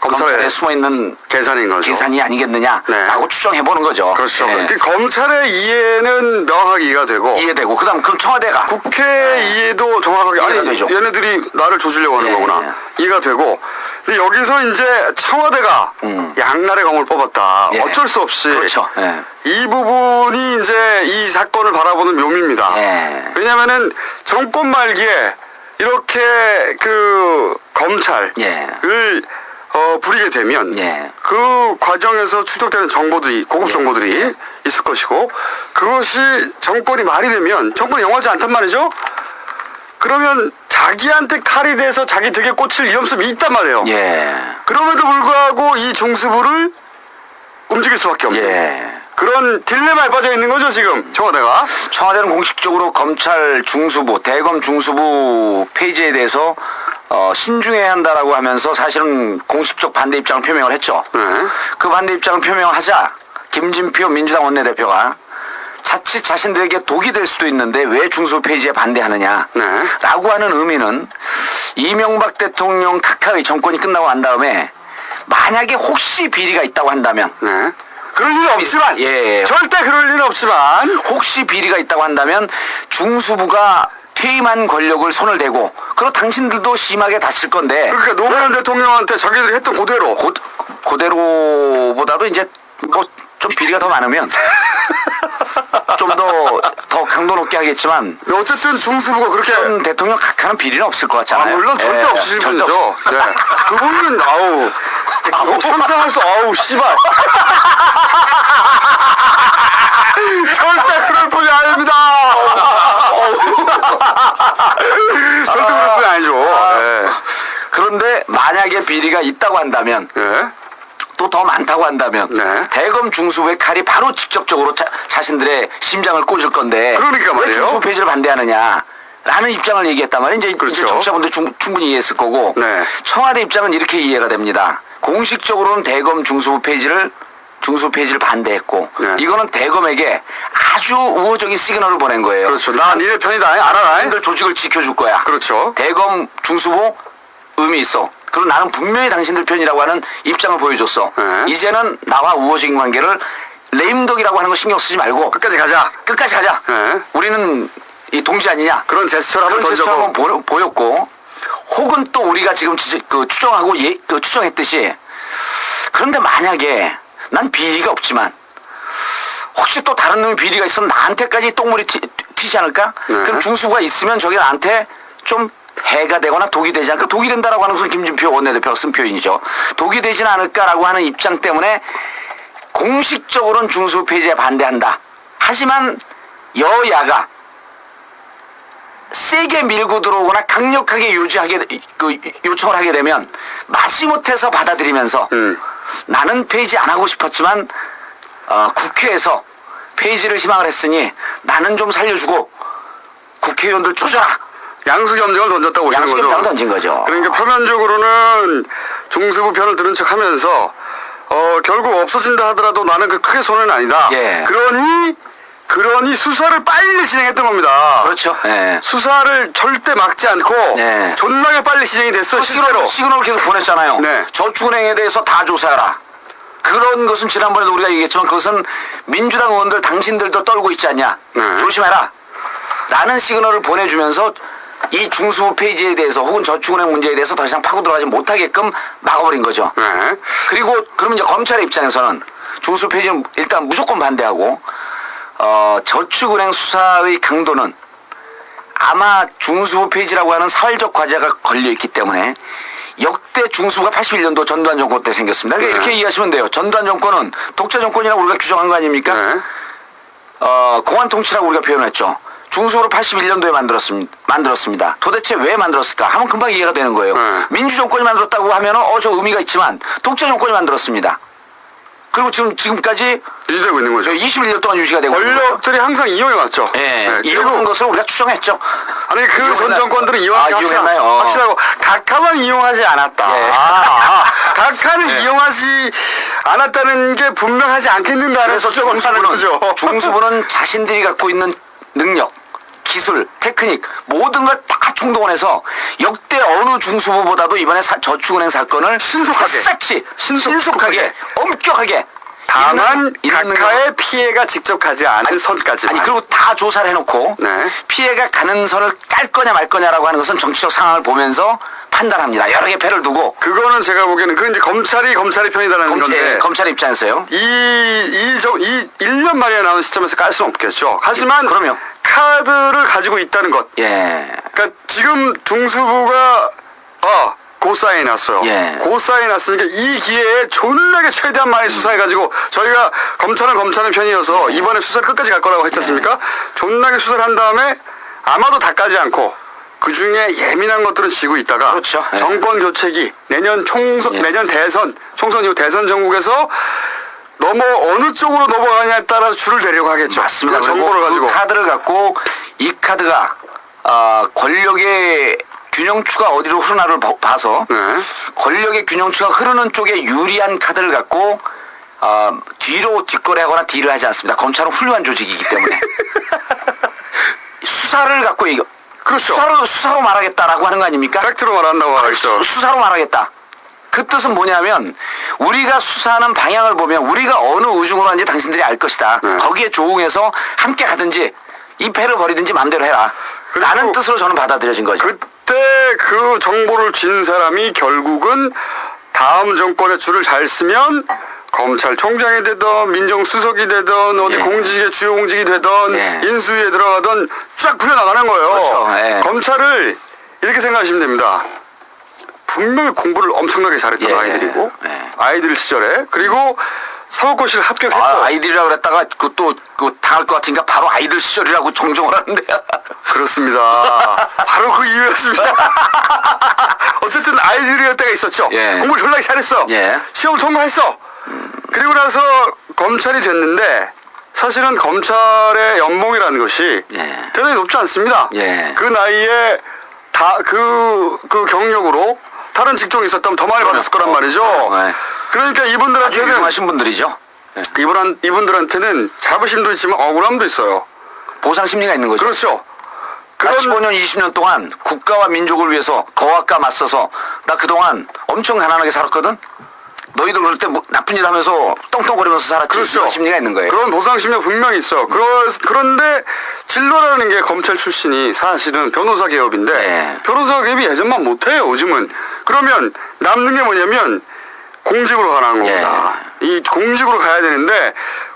검찰에 숨어있는 계산인 거죠. 계산이 아니겠느냐라고 네. 추정해보는 거죠. 그렇죠. 예. 그 검찰의 이해는 명확하게 이해가 되고 이해되고 그럼 청와대가 국회 이해도 정확하게 이해가 아니 되죠. 얘네들이 나를 조지려고 하는 예, 거구나. 예. 이해가 되고 근데 여기서 이제 청와대가 양날의 검을 뽑았다. 예. 어쩔 수 없이 그렇죠. 예. 이 부분이 이제 이 사건을 바라보는 묘미입니다. 예. 왜냐하면은 정권 말기에 이렇게 그 검찰을 예. 부리게 되면 예. 그 과정에서 추적되는 정보들이 고급 정보들이 있을 것이고 그것이 정권이 말이 되면 정권이 영하지 않단 말이죠. 그러면 자기한테 칼이 돼서 자기 등에 꽂힐 위험성이 있단 말이에요. 예. 그럼에도 불구하고 이 중수부를 움직일 수밖에 없는 예. 그런 딜레마에 빠져 있는 거죠 지금 청와대가. 청와대는 공식적으로 검찰 중수부, 대검 중수부 폐지에 대해서 신중해야 한다라고 하면서 사실은 공식적 반대 입장을 표명을 했죠. 그 반대 입장을 표명하자 김진표 민주당 원내대표가 자칫 자신들에게 독이 될 수도 있는데 왜 중수부 폐지에 반대하느냐 라고 하는 의미는 이명박 대통령 각하의 정권이 끝나고 난 다음에 만약에 혹시 비리가 있다고 한다면 그럴 일은 없지만 예. 절대 그럴 일은 없지만 혹시 비리가 있다고 한다면 중수부가 퇴임한 권력을 손을 대고 그리고 당신들도 심하게 다칠 건데 그러니까 노무현 대통령한테 자기들이 했던 그대로 그대로보다도 이제 뭐 좀 비리가 더 많으면 좀 더 강도 높게 하겠지만 어쨌든 중수부가 그렇게 전 대통령 각하는 비리는 없을 것 같잖아요. 물론 절대 없으신 절대 분이죠. 네. 그분은 아우 상상할 수 아우 씨발 절대 그럴 분이 아닙니다. 절대 그럴 분이 아니죠. 네. 그런데 만약에 비리가 있다고 한다면 또 더 많다고 한다면 대검 중수부의 칼이 바로 직접적으로 자신들의 심장을 꽂을 건데 그러니까 왜 말이에요. 중수부 폐지를 반대하느냐 라는 입장을 얘기했단 말이에요. 이제 그렇죠. 청취자분들 충분히 이해했을 거고 청와대 입장은 이렇게 이해가 됩니다. 공식적으로는 대검 중수부 폐지를 반대했고 이거는 대검에게 아주 우호적인 시그널을 보낸 거예요. 그렇죠. 나 니네 편이다. 알아라. 당신들 조직을 지켜줄 거야. 그렇죠. 대검 중수부 의미 있어. 그리고 나는 분명히 당신들 편이라고 하는 입장을 보여줬어. 이제는 나와 우호적인 관계를 레임덕이라고 하는 거 신경 쓰지 말고 끝까지 가자. 우리는 이 동지 아니냐. 그런 제스처를 한번 제스처를 던져고 한번 보였고 혹은 또 우리가 지금 추정하고 추정했듯이 그런데 만약에 난 비리가 없지만 혹시 또 다른 놈이 비리가 있으면 나한테까지 똥물이 튀지 않을까? 그럼 중수부가 있으면 저게 나한테 좀 해가 되거나 독이 되지 않을까? 독이 된다라고 하는 것은 김진표 원내대표가 쓴 표현이죠. 독이 되지는 않을까라고 하는 입장 때문에 공식적으로는 중수부 폐지에 반대한다. 하지만 여야가 세게 밀고 들어오거나 강력하게 요청을 하게 되면 마지못해서 받아들이면서 나는 폐지 안 하고 싶었지만 국회에서 폐지를 희망을 했으니 나는 좀 살려주고 국회의원들 조져라. 양수겸정을 던졌다고 보시는 거죠. 양수겸정을 던진 거죠. 그러니까 표면적으로는 중수부 편을 들은 척하면서 결국 없어진다 하더라도 나는 그 크게 손해는 아니다. 그러니 수사를 빨리 진행했던 겁니다. 그렇죠. 수사를 절대 막지 않고 존나게 빨리 진행이 됐어요. 실제로. 시그널을 계속 보냈잖아요. 저축은행에 대해서 다 조사하라. 그런 것은 지난번에도 우리가 얘기했지만 그것은 민주당 의원들 당신들도 떨고 있지 않냐. 조심해라. 라는 시그널을 보내주면서 이 중수부 폐지에 대해서 혹은 저축은행 문제에 대해서 더 이상 파고 들어가지 못하게끔 막아버린 거죠. 그리고 그러면 이제 검찰의 입장에서는 중수부 폐지는 일단 무조건 반대하고 저축은행 수사의 강도는 아마 중수부 폐지라고 하는 사회적 과제가 걸려있기 때문에 역대 중수부가 81년도 전두환 정권 때 생겼습니다. 그러니까 이렇게 이해하시면 돼요. 전두환 정권은 독재 정권이라고 우리가 규정한 거 아닙니까? 공안 통치라고 우리가 표현했죠. 중수부를 81년도에 만들었습니다. 도대체 왜 만들었을까? 하면 금방 이해가 되는 거예요. 민주정권이 만들었다고 하면 저 의미가 있지만 독재 정권이 만들었습니다. 그리고 지금까지 유지되고 있는 거죠. 21년 동안 유지가 되고 권력들이 항상 이용해왔죠. 이용한 것을 우리가 추정했죠. 아니 그 전 정권들은 이용했나요? 확실하고 각하만 이용하지 않았다. 각하는 이용하지 않았다는 게 분명하지 않겠는가는 수정을 하는 거죠. 중수부는 자신들이 갖고 있는 능력, 기술, 테크닉 모든 걸 다 총동원해서 역대 어느 중수부보다도 이번에 저축은행 사건을 신속하게 엄격하게 다만 각하의 피해가 직접 가지 않은 선까지만 그리고 다 조사를 해놓고 피해가 가는 선을 깔 거냐 말 거냐라고 하는 것은 정치적 상황을 보면서 판단합니다. 여러 개 배를 두고 그거는 제가 보기에는 그건 이제 검찰의 편이다라는 건데 검찰 입장에서요. 이 1년 만에 나온 시점에서 깔 수는 없겠죠. 하지만 그럼요. 카드를 가지고 있다는 것. 그러니까 지금 중수부가 고사인이 났어요. 고사인이 났으니까 이 기회에 존나게 최대한 많이 수사해가지고 저희가 검찰은 편이어서 이번에 수사를 끝까지 갈 거라고 했지 않습니까? 존나게 수사를 한 다음에 아마도 다 까지 않고 그 중에 예민한 것들은 지고 있다가 정권 교체기 내년 대선 총선 이후 대선 전국에서 어느 쪽으로 넘어가냐에 따라 줄을 대려고 하겠죠. 맞습니다. 그 정보를 그리고 가지고. 그 카드를 갖고 이 카드가 권력의 균형추가 어디로 흐르나를 봐서 네. 권력의 균형추가 흐르는 쪽에 유리한 카드를 갖고 뒤로 뒷거래하거나 딜을 하지 않습니다. 검찰은 훌륭한 조직이기 때문에 수사를 갖고 이거 그렇죠. 수사로 말하겠다라고 하는 거 아닙니까? 팩트로 말한다고 하겠죠. 수사로 말하겠다. 그 뜻은 뭐냐면 우리가 수사하는 방향을 보면 우리가 어느 우중으로 하는지 당신들이 알 것이다. 거기에 조응해서 함께 가든지 이 패를 버리든지 마음대로 해라. 라는 뜻으로 저는 받아들여진 거죠. 그때 그 정보를 쥔 사람이 결국은 다음 정권의 줄을 잘 쓰면 검찰총장이 되던 민정수석이 되던 어디 예. 공직의 주요 공직이 되던 예. 인수위에 들어가던 쫙 풀려나가는 거예요. 그렇죠. 예. 검찰을 이렇게 생각하시면 됩니다. 분명히 공부를 엄청나게 잘했던 예. 아이들이고 예. 아이들 시절에 그리고 사법고시를 합격했고 아이들이라고 그랬다가 그 당할 것 같으니까 바로 아이들 시절이라고 정정을 하는데 그렇습니다. 바로 그 이유였습니다. 어쨌든 아이들이었을 때가 있었죠. 예. 공부를 졸라게 잘했어. 예. 시험을 통과했어. 그리고 나서 검찰이 됐는데 사실은 검찰의 연봉이라는 것이 예. 대단히 높지 않습니다. 예. 그 나이에 다 그 경력으로 다른 직종이 있었다면 더 많이 받았을 거란 말이죠. 네. 그러니까 아주 이분들한테는 유명하신 분들이죠. 이분들한테는 자부심도 있지만 억울함도 있어요. 보상 심리가 있는 거죠. 그렇죠. 나 15년, 20년 동안 국가와 민족을 위해서 거학과 맞서서 나 그동안 엄청 가난하게 살았거든. 너희들 그럴 때 뭐 나쁜 일 하면서 떵떵거리면서 살았지. 그렇죠. 이런 심리가 있는 거예요. 그런 보상 심리가 분명히 있어. 그런데 진로라는 게 검찰 출신이 사실은 변호사 개업인데 네. 변호사 개업이 예전만 못해요. 요즘은. 그러면 남는 게 뭐냐면 공직으로 가는 겁니다. 이 공직으로 가야 되는데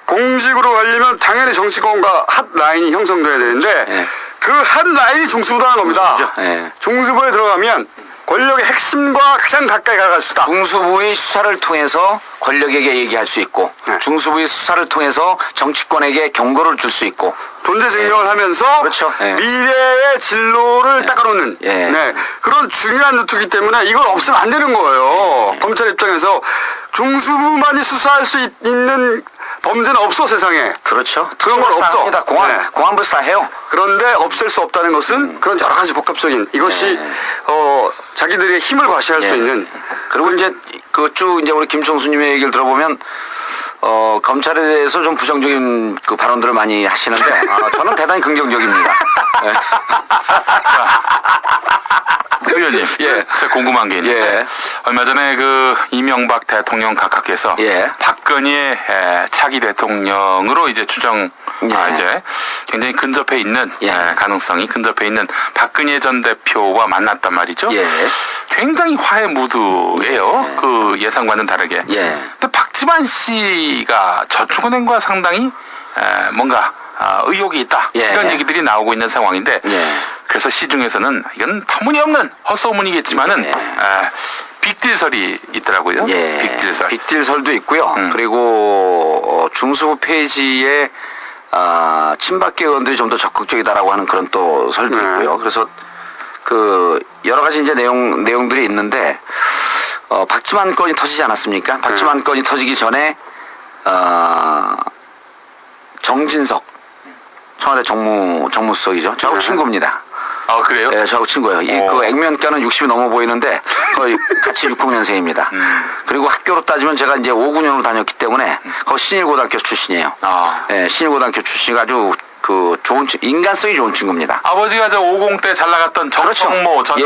공직으로 가려면 당연히 정치권과 핫 라인이 형성돼야 되는데 네. 그 핫 라인이 중수부라는 겁니다. 중수부죠. 네. 중수부에 들어가면 권력의 핵심과 가장 가까이 가갈 수 있다. 중수부의 수사를 통해서 권력에게 얘기할 수 있고 네. 중수부의 수사를 통해서 정치권에게 경고를 줄 수 있고 존재 증명을 하면서 그렇죠. 예. 미래의 진로를 닦아놓는 예. 네, 그런 중요한 루트이기 때문에 이걸 없으면 안 되는 거예요. 검찰 입장에서 중수부만이 수사할 수 있는 범죄는 없어 세상에. 그렇죠. 그런 건 없어. 합니다. 공안부에서 다 해요. 그런데 없앨 수 없다는 것은 그런 여러 가지 복합적인 이것이 자기들의 힘을 과시할 수 있는. 그리고 이제 그 쭉 이제 우리 김총수님의 얘기를 들어보면 검찰에 대해서 좀 부정적인 그 발언들을 많이 하시는데 저는 대단히 긍정적입니다. 네. 의원님, 예. 제가 궁금한 게 있는데 예. 얼마 전에 그 이명박 대통령 각하께서 예. 박근혜 차기 대통령으로 이제 예. 이제 굉장히 근접해 있는 예. 가능성이 근접해 있는 박근혜 전 대표와 만났단 말이죠. 예. 굉장히 화해 무드예요. 그 예상과는 다르게. 예. 근데 박지만 씨가 저축은행과 상당히 뭔가 의혹이 있다. 예. 이런 얘기들이 나오고 있는 상황인데 예. 그래서 시중에서는 이건 터무니없는 헛소문이겠지만은 빅딜설이 있더라고요. 예. 빅딜설. 빅딜설도 있고요. 그리고 중수부 페이지에 친박계 의원들이 좀 더 적극적이다라고 하는 그런 또 설도 있고요. 그래서 그 여러 가지 이제 내용들이 있는데 박지만 건이 터지지 않았습니까? 박지만 건이 터지기 전에 정진석 청와대 정무수석이죠. 저하고 친구입니다. 아 그래요? 네, 저하고 친구예요. 그 액면가는 60이 넘어 보이는데 거의 같이 60년생입니다. 그리고 학교로 따지면 제가 이제 5군년으로 다녔기 때문에 거기 신일고등학교 출신이에요. 네, 신일고등학교 출신이 아주 그 좋은 인간성이 좋은 친구입니다. 아버지가 저 50 때 잘 나갔던 정청모 전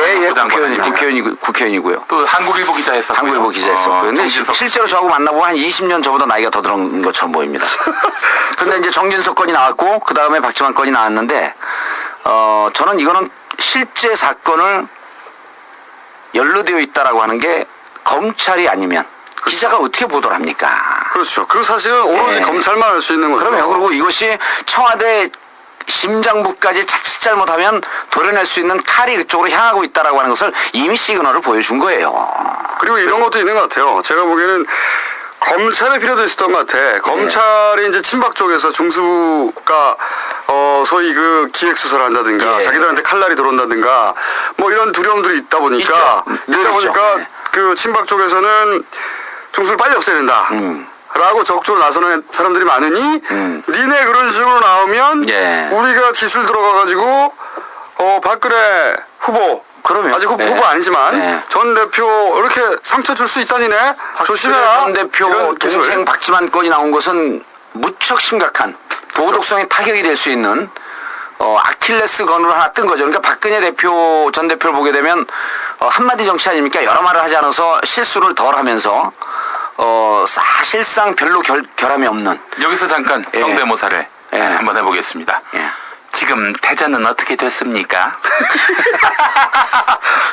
국회의원이고요. 또 한국일보 기자 했었고요. 한국일보 기자 했었고요. 근데 정진석 실제로 저하고 만나보면 한 20년 저보다 나이가 더 들은 것처럼 보입니다. 근데 이제 정진석 건이 나왔고 그 다음에 박지만 건이 나왔는데 저는 이거는 실제 사건을 연루되어 있다라고 하는 게 검찰이 아니면 기자가 어떻게 보도를 합니까? 그렇죠. 그 사실은 오로지 검찰만 할 수 있는 거죠. 그러면 그리고 이것이 청와대 심장부까지 자칫 잘못하면 도려낼 수 있는 칼이 그쪽으로 향하고 있다라고 하는 것을 이미 시그널을 보여준 거예요. 그리고 이런 것도 있는 것 같아요. 제가 보기에는 검찰의 필요도 있었던 것 같아. 검찰이 이제 친박 쪽에서 중수가 소위 그 기획 수사를 한다든가 자기들한테 칼날이 들어온다든가 뭐 이런 두려움들이 있다 보니까 있죠. 그 친박 쪽에서는 중수를 빨리 없애야 된다. 라고 적극적으로 나서는 사람들이 많으니 니네 그런 식으로 나오면 예. 우리가 기술 들어가가지고 박근혜 후보 그러면 아직 예. 후보 아니지만 예. 전 대표 이렇게 상처 줄 수 있다니네. 조심해라. 전 대표 이런 기술. 동생 박지만 건이 나온 것은 무척 심각한 도덕성에 타격이 될 수 있는 아킬레스 건으로 하나 뜬 거죠. 그러니까 박근혜 전 대표를 보게 되면 한마디 정치 아닙니까? 여러 말을 하지 않아서 실수를 덜 하면서 사실상 별로 결함이 없는. 여기서 잠깐 예. 성대모사를 예. 한번 해보겠습니다. 예. 지금 대전은 어떻게 됐습니까?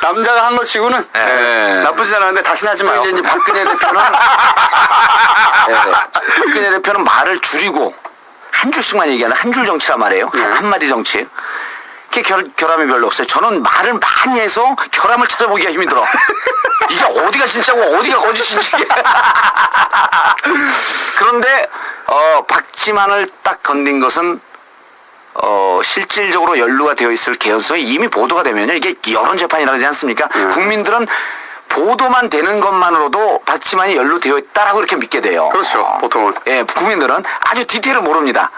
남자가 한 것 치고는 예. 나쁘지 않았는데 다시 하지 마요. 이제 박근혜 대표는 박근혜 대표는 말을 줄이고 한 줄씩만 얘기하는 한 줄 정치란 말이에요. 한마디 정치. 그게 결함이 별로 없어요. 저는 말을 많이 해서 결함을 찾아보기가 힘이 들어. 이게 어디가 진짜고 어디가 거짓인지. 그런데 박지만을 딱 건든 것은 실질적으로 연루가 되어 있을 개연성이 이미 보도가 되면요. 이게 여론재판이라고 하지 않습니까? 국민들은 보도만 되는 것만으로도 박지만이 연루되어 있다라고 이렇게 믿게 돼요. 그렇죠. 보통은. 예, 국민들은 아주 디테일을 모릅니다.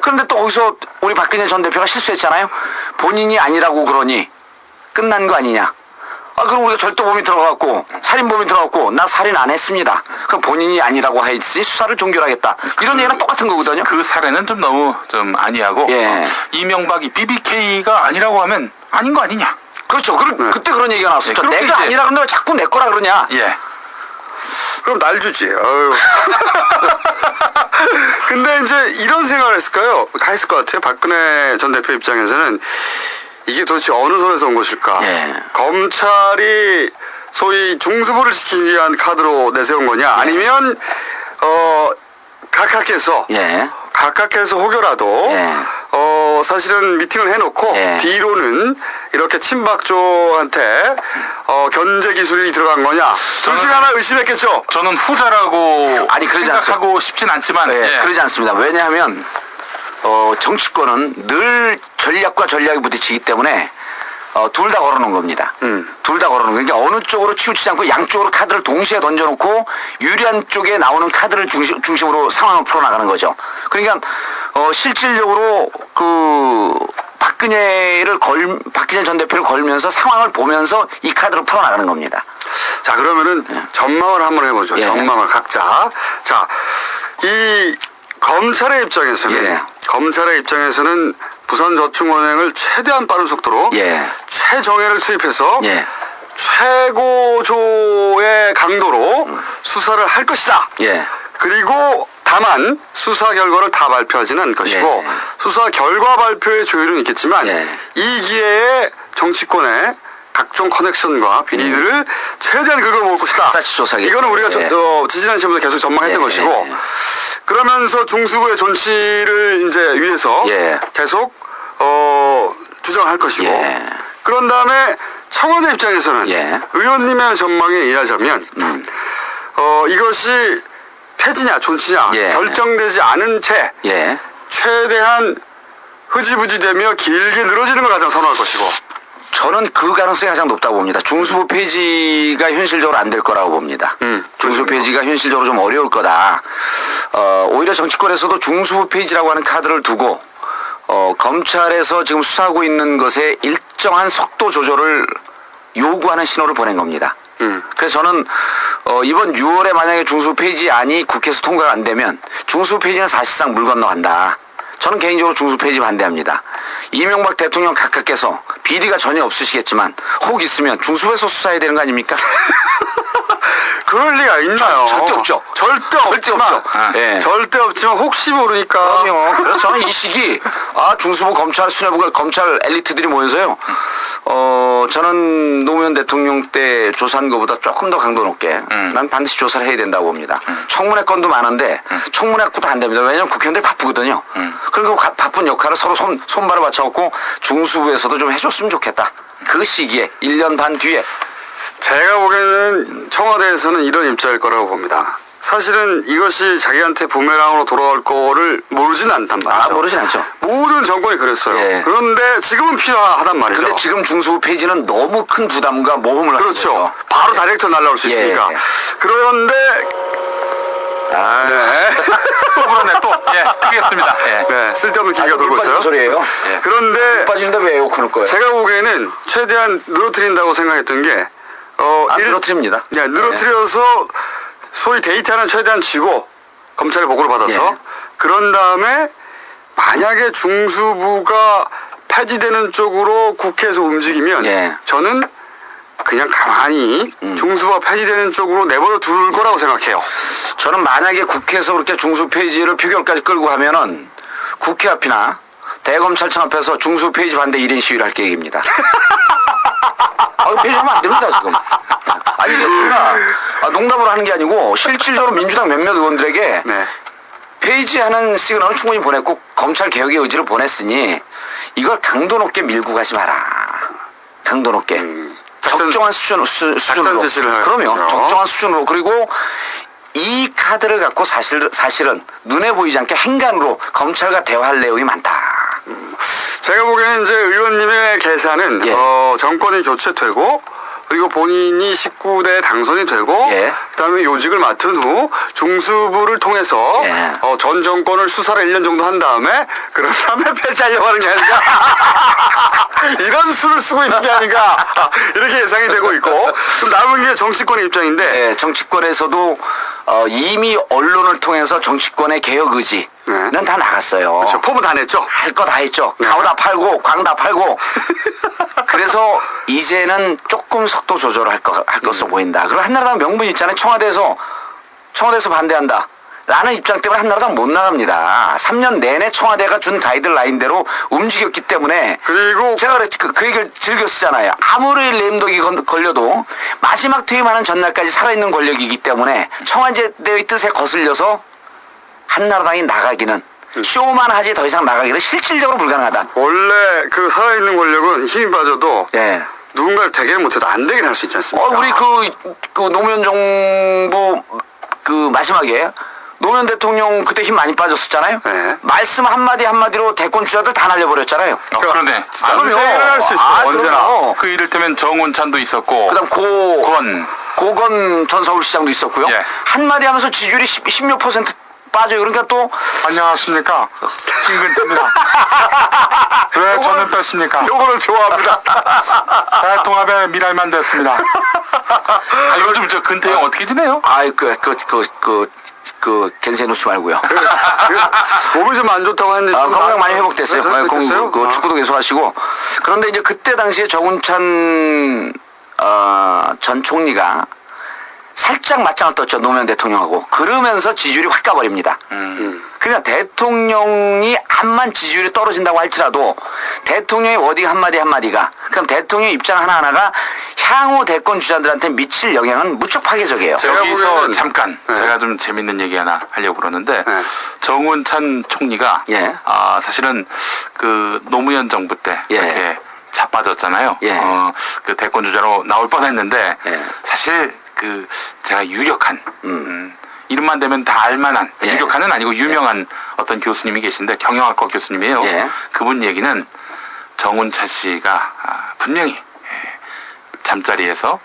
그런데 또 거기서 우리 박근혜 전 대표가 실수했잖아요. 본인이 아니라고 그러니 끝난 거 아니냐. 그럼 우리가 절도범이 들어갔고 살인범이 들어갔고 나 살인 안 했습니다. 그럼 본인이 아니라고 했지 수사를 종결하겠다. 이런 얘기랑 똑같은 거거든요. 그 사례는 좀 너무 좀 아니하고 예. 이명박이 BBK가 아니라고 하면 아닌 거 아니냐. 그렇죠. 그때 그런 얘기가 나왔었죠. 네, 그렇게 내가 이제- 아니라 그러는데 왜 자꾸 내 거라 그러냐. 예. 그럼 날 주지. 어휴. 근데 이제 이런 생각을 했을까요? 했을 것 같아요. 박근혜 전 대표 입장에서는 이게 도대체 어느 선에서 온 것일까? 예. 검찰이 소위 중수부를 지키기 위한 카드로 내세운 거냐? 아니면 각하께서 예. 혹여라도 예. 사실은 미팅을 해놓고 예. 뒤로는 이렇게 친박조한테 견제 기술이 들어간 거냐? 둘 중에 하나 의심했겠죠. 저는 후자라고 아니, 그러지 생각하고 싶진 않지만 예, 예. 그러지 않습니다. 왜냐하면 정치권은 늘 전략과 전략이 부딪히기 때문에 둘 다 걸어놓은 겁니다. 둘 다 걸어놓은 거니까 어느 쪽으로 치우치지 않고 양쪽으로 카드를 동시에 던져놓고 유리한 쪽에 나오는 카드를 중심으로 상황을 풀어나가는 거죠. 그러니까 실질적으로 그 박근혜 전 대표를 걸면서 상황을 보면서 이 카드를 풀어나가는 겁니다. 자, 그러면은 전망을 한번 해보죠. 예. 전망을 각자. 자, 이 검찰의 입장에서는 부산저축은행을 최대한 빠른 속도로 예. 최정예를 투입해서 예. 최고조의 강도로 수사를 할 것이다. 예. 그리고 다만 수사 결과를 다 발표하지는 않을 것이고 예. 수사 결과 발표의 조율은 있겠지만 예. 이 기회에 정치권의 각종 커넥션과 비리들을 최대한 긁어모을 것이다. 사치 조사기. 이거는 우리가 예. 지지난 시험부터 계속 전망했던 예. 것이고 그러면서 중수부의 존치를 이제 위해서 예. 계속 주장할 것이고 예. 그런 다음에 청와대 입장에서는 예. 의원님의 전망에 의하자면 이것이 폐지냐 존치냐 예. 결정되지 않은 채 예. 최대한 흐지부지되며 길게 늘어지는 걸 가장 선호할 것이고 저는 그 가능성이 가장 높다고 봅니다. 중수부 폐지가 현실적으로 안 될 거라고 봅니다. 중수부 폐지가 현실적으로 좀 어려울 거다. 오히려 정치권에서도 중수부 폐지라고 하는 카드를 두고 검찰에서 지금 수사하고 있는 것에 일정한 속도 조절을 요구하는 신호를 보낸 겁니다. 그래서 저는 이번 6월에 만약에 중수부 폐지안이 국회에서 통과가 안 되면 중수부 폐지는 사실상 물 건너간다. 저는 개인적으로 중수부 폐지 반대합니다. 이명박 대통령 각하께서 비리가 전혀 없으시겠지만 혹 있으면 중수부에서 수사해야 되는 거 아닙니까? 그럴 리가 있나요? 절대 없죠. 절대 없지만 예. 절대 없지만 혹시 모르니까 그럼요. 그래서 저는 이 시기 중수부 검찰 수뇌부가 검찰 엘리트들이 모여서요. 저는 노무현 대통령 때 조사한 것보다 조금 더 강도 높게 난 반드시 조사를 해야 된다고 봅니다. 청문회 건도 많은데 청문회 건도 안 됩니다. 왜냐하면 국회의원들이 바쁘거든요. 그리고 바쁜 역할을 서로 손발을 맞춰갖고 중수부에서도 좀 해줬으면 좋겠다. 그 시기에 1년 반 뒤에 제가 보기에는 청와대에서는 이런 입장일 거라고 봅니다. 사실은 이것이 자기한테 부메랑으로 돌아올 거를 모르진 않단 말이죠. 모르진 않죠. 모든 정권이 그랬어요. 예. 그런데 지금은 필요하단 말이죠. 근데 지금 중수부 폐지는 너무 큰 부담과 모험을 하는 그렇죠. 거죠. 바로 다이렉트 날라올 수 예. 있으니까. 그런데 네. 또 그러네 또. 예, 크겠습니다. 예. 네, 쓸데없는 기가 돌고 있어요. 소리예요. 그런데 빠지는데 왜 에어컨을 꺼요? 제가 보기에는 최대한 늘어뜨린다고 생각했던 게 늘어뜨립니다. 네, 늘어뜨려서 소위 데이터는 최대한 쥐고 검찰의 보고를 받아서 예. 그런 다음에 만약에 중수부가 폐지되는 쪽으로 국회에서 움직이면 예. 저는 그냥 가만히 중수부가 폐지되는 쪽으로 내버려 둘 거라고 생각해요. 저는 만약에 국회에서 그렇게 중수 폐지를 표결까지 끌고 가면은 국회 앞이나 대검찰청 앞에서 중수 폐지 반대 1인 시위를 할 계획입니다. 폐지하면 안 됩니다, 지금. 아니, 제가 농담으로 하는 게 아니고 실질적으로 민주당 몇몇 의원들에게 네. 폐지하는 시그널을 충분히 보냈고 검찰 개혁의 의지를 보냈으니 이걸 강도 높게 밀고 가지 마라. 강도 높게. 적정한 수준으로. 작전 지시를 그럼요. 하군요. 적정한 수준으로. 그리고 이 카드를 갖고 사실은 눈에 보이지 않게 행간으로 검찰과 대화할 내용이 많다. 제가 보기에는 이제 의원님의 계산은 예. 정권이 교체되고 그리고 본인이 19대 당선이 되고 예. 그다음에 요직을 맡은 후 중수부를 통해서 예. 전 정권을 수사를 1년 정도 한 다음에 그런 다음에 폐지하려고 하는 게 아닌가 이런 수를 쓰고 있는 게 아닌가 이렇게 예상이 되고 있고 좀 남은 게 정치권의 입장인데 네, 정치권에서도 이미 언론을 통해서 정치권의 개혁 의지는 다 나갔어요. 그렇죠. 포부 다 냈죠. 할 거 다 했죠. 가오 다 팔고 광 다 팔고. 그래서 이제는 조금 속도 조절을 할 것으로 보인다. 그리고 한나라당 명분 있잖아요. 청와대에서 반대한다. 라는 입장 때문에 한나라당 못 나갑니다. 3년 내내 청와대가 준 가이드라인대로 움직였기 때문에 그리고 제가 그 얘기를 즐겨 쓰잖아요. 아무리 램독이 걸려도 마지막 퇴임하는 전날까지 살아있는 권력이기 때문에 청와대의 뜻에 거슬려서 한나라당이 나가기는 쇼만 하지 더 이상 나가기는 실질적으로 불가능하다. 원래 그 살아있는 권력은 힘이 빠져도 예. 누군가를 되게는 못해도 안 되긴 할 수 있지 않습니까? 우리 그 노무현 정부 그 마지막에 노무현 대통령 그때 힘 많이 빠졌었잖아요. 네. 말씀 한마디로 대권 주자들 다 날려버렸잖아요. 그러네. 진짜. 그럼요. 할수 있어. 언제나. 그럼요. 그 이를테면 정운찬도 있었고. 그다음 고건 전 서울시장도 있었고요. 예. 한마디 하면서 지지율이 10몇 퍼센트 빠져요. 그러니까 또 안녕하십니까. 김근태입니다. 왜 저는 뺐습니까? 요거는 좋아합니다. 대통합의 미랄만 됐습니다. 요즘 저 근태 형 어떻게 지내요? 겐세 놓지 말고요. 몸이 좀 안 좋다고 했는데 건강 많이 회복됐어요. 회복됐어요? 축구도 계속 하시고. 그런데 이제 그때 당시에 정운찬 전 총리가 살짝 맞짱을 떴죠. 노무현 대통령하고. 그러면서 지지율이 확 가버립니다. 그러니까 대통령이 암만 지지율이 떨어진다고 할지라도 대통령의 워딩 한마디가 그럼 대통령의 입장 하나하나가 향후 대권 주자들한테 미칠 영향은 무척 파괴적이에요. 여기서 보기에는- 잠깐 네. 제가 좀 재밌는 얘기 하나 하려고 그러는데 네. 정운찬 총리가 예. 사실은 그 노무현 정부 때 예. 이렇게 자빠졌잖아요. 예. 그 대권 주자로 나올 뻔했는데 예. 사실 그 제가 유력한 이름만 되면 다 알만한 예. 유력한은 아니고 유명한 어떤 교수님이 계신데 경영학과 교수님이에요. 예. 그분 얘기는 정운찬 씨가 분명히 잠자리에서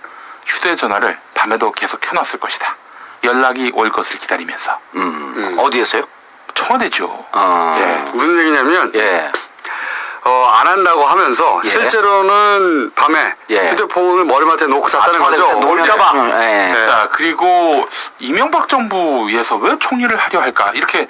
휴대전화를 밤에도 계속 켜놨을 것이다. 연락이 올 것을 기다리면서. 어디에서요? 청와대죠. 예. 무슨 얘기냐면 예. 안 한다고 하면서 예. 실제로는 밤에 예. 휴대폰을 머리맡에 놓고 잤다는 청와대 거죠. 노무현 올까봐. 대통령, 예. 네. 자, 그리고 이명박 정부에서 왜 총리를 하려 할까? 이렇게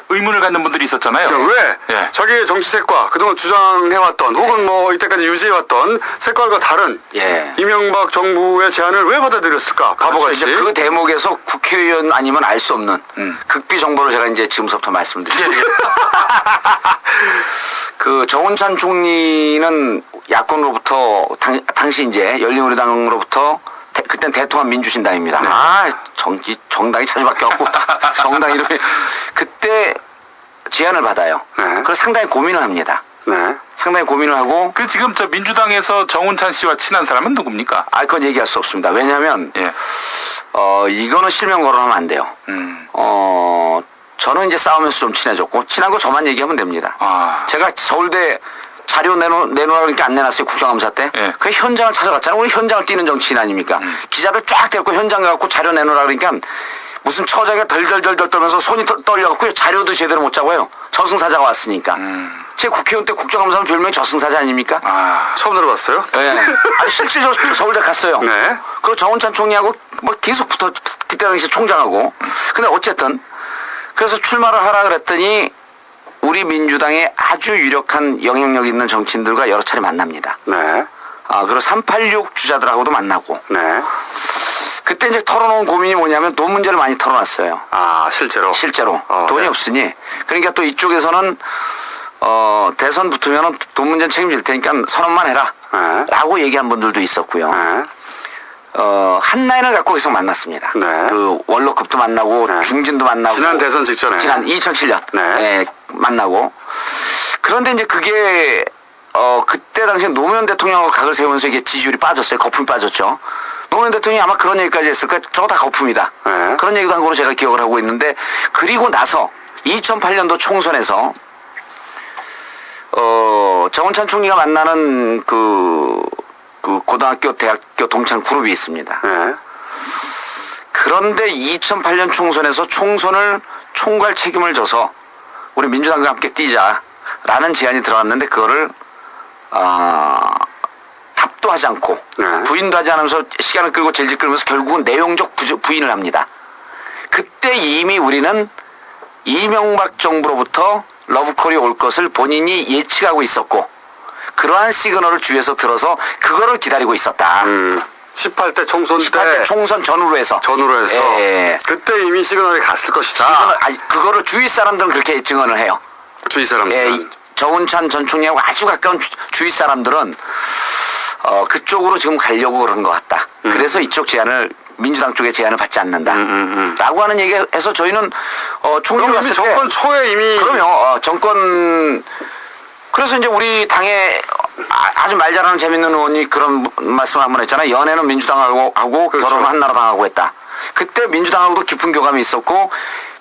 의문을 갖는 분들이 있었잖아요. 왜 예. 자기의 정치색과 그동안 주장해왔던 혹은 뭐 이때까지 유지해왔던 색깔과 다른 예. 이명박 정부의 제안을 왜 받아들였을까? 바보같이. 이제 그 대목에서 국회의원 아니면 알 수 없는 극비 정보를 제가 이제 지금부터 말씀드릴게요. 그 정운찬 총리는 야권으로부터 당시 이제 열린우리당으로부터 그땐 대통합 민주신당입니다. 정당이 자주 바뀌었고 정당 이름이 그때 제안을 받아요. 네. 그래서 상당히 고민을 합니다. 네. 상당히 고민을 하고 그 지금 저 민주당에서 정운찬 씨와 친한 사람은 누굽니까? 그건 얘기할 수 없습니다. 왜냐하면 예. 이거는 실명 거론하면 안 돼요. 저는 이제 싸우면서 좀 친해졌고 친한 거 저만 얘기하면 됩니다. 제가 서울대 자료 내놓으라 그러니까 안 내놨어요. 국정감사 때. 예. 그 현장을 찾아갔잖아요. 우리 현장을 뛰는 정치인 아닙니까? 기자들 쫙 데리고 현장 가갖고 자료 내놓으라 그러니까 무슨 처자가 덜덜덜덜 떨면서 손이 떨려갖고 자료도 제대로 못 잡아요. 저승사자가 왔으니까. 제 국회의원 때 국정감사는 별명이 저승사자 아닙니까? 처음 들어봤어요? 네. 아니 실제로 서울대 갔어요. 네. 그리고 정운찬 총리하고 막 계속 붙어 그때 당시 총장하고. 근데 어쨌든 그래서 출마를 하라 그랬더니 우리 민주당의 아주 유력한 영향력 있는 정치인들과 여러 차례 만납니다. 네. 그리고 386 주자들하고도 만나고. 네. 그때 이제 털어놓은 고민이 뭐냐면 돈 문제를 많이 털어놨어요. 실제로? 실제로. 돈이 네. 없으니. 그러니까 또 이쪽에서는 대선 붙으면 돈 문제는 책임질 테니까 선언만 해라. 네. 라고 얘기한 분들도 있었고요. 네. 한 라인을 갖고 계속 만났습니다. 네. 그 원로급도 만나고 네. 중진도 만나고. 지난 대선 직전에. 지난 2007년. 네. 만나고. 그런데 이제 그게 그때 당시에 노무현 대통령하고 각을 세우면서 이게 지지율이 빠졌어요. 거품이 빠졌죠. 노무현 대통령이 아마 그런 얘기까지 했을 거예요. 저거 다 거품이다. 네. 그런 얘기도 한 거로 제가 기억을 하고 있는데, 그리고 나서 2008년도 총선에서 정운찬 총리가 만나는 그 고등학교, 대학교 동창 그룹이 있습니다. 네. 그런데 2008년 총선에서 총선을 총괄 책임을 져서 우리 민주당과 함께 뛰자라는 제안이 들어왔는데 그거를 답도 하지 않고 네. 부인도 하지 않으면서 시간을 끌고 질질 끌면서 결국은 내용적 부인을 합니다. 그때 이미 우리는 이명박 정부로부터 러브콜이 올 것을 본인이 예측하고 있었고 그러한 시그널을 주위에서 들어서 그거를 기다리고 있었다. 18대 총선 18대 총선 전후로 해서. 예. 그때 이미 시그널이 갔을 것이다. 그거를 주위 사람들은 그렇게 증언을 해요. 주위 사람들. 정운찬 전 총리하고 아주 가까운 주위 사람들은 그쪽으로 지금 가려고 그런 것 같다. 그래서 이쪽 제안을 민주당 쪽의 제안을 받지 않는다. 라고 하는 얘기해서 저희는 총리를 그럼 갔을 이미 때 정권 초에 이미. 그럼요. 정권 그래서 이제 우리 당에 아주 말 잘하는 재밌는 의원이 그런 말씀을 한번 했잖아요. 연애는 민주당하고 그렇죠. 결혼은 한나라당하고 했다. 그때 민주당하고도 깊은 교감이 있었고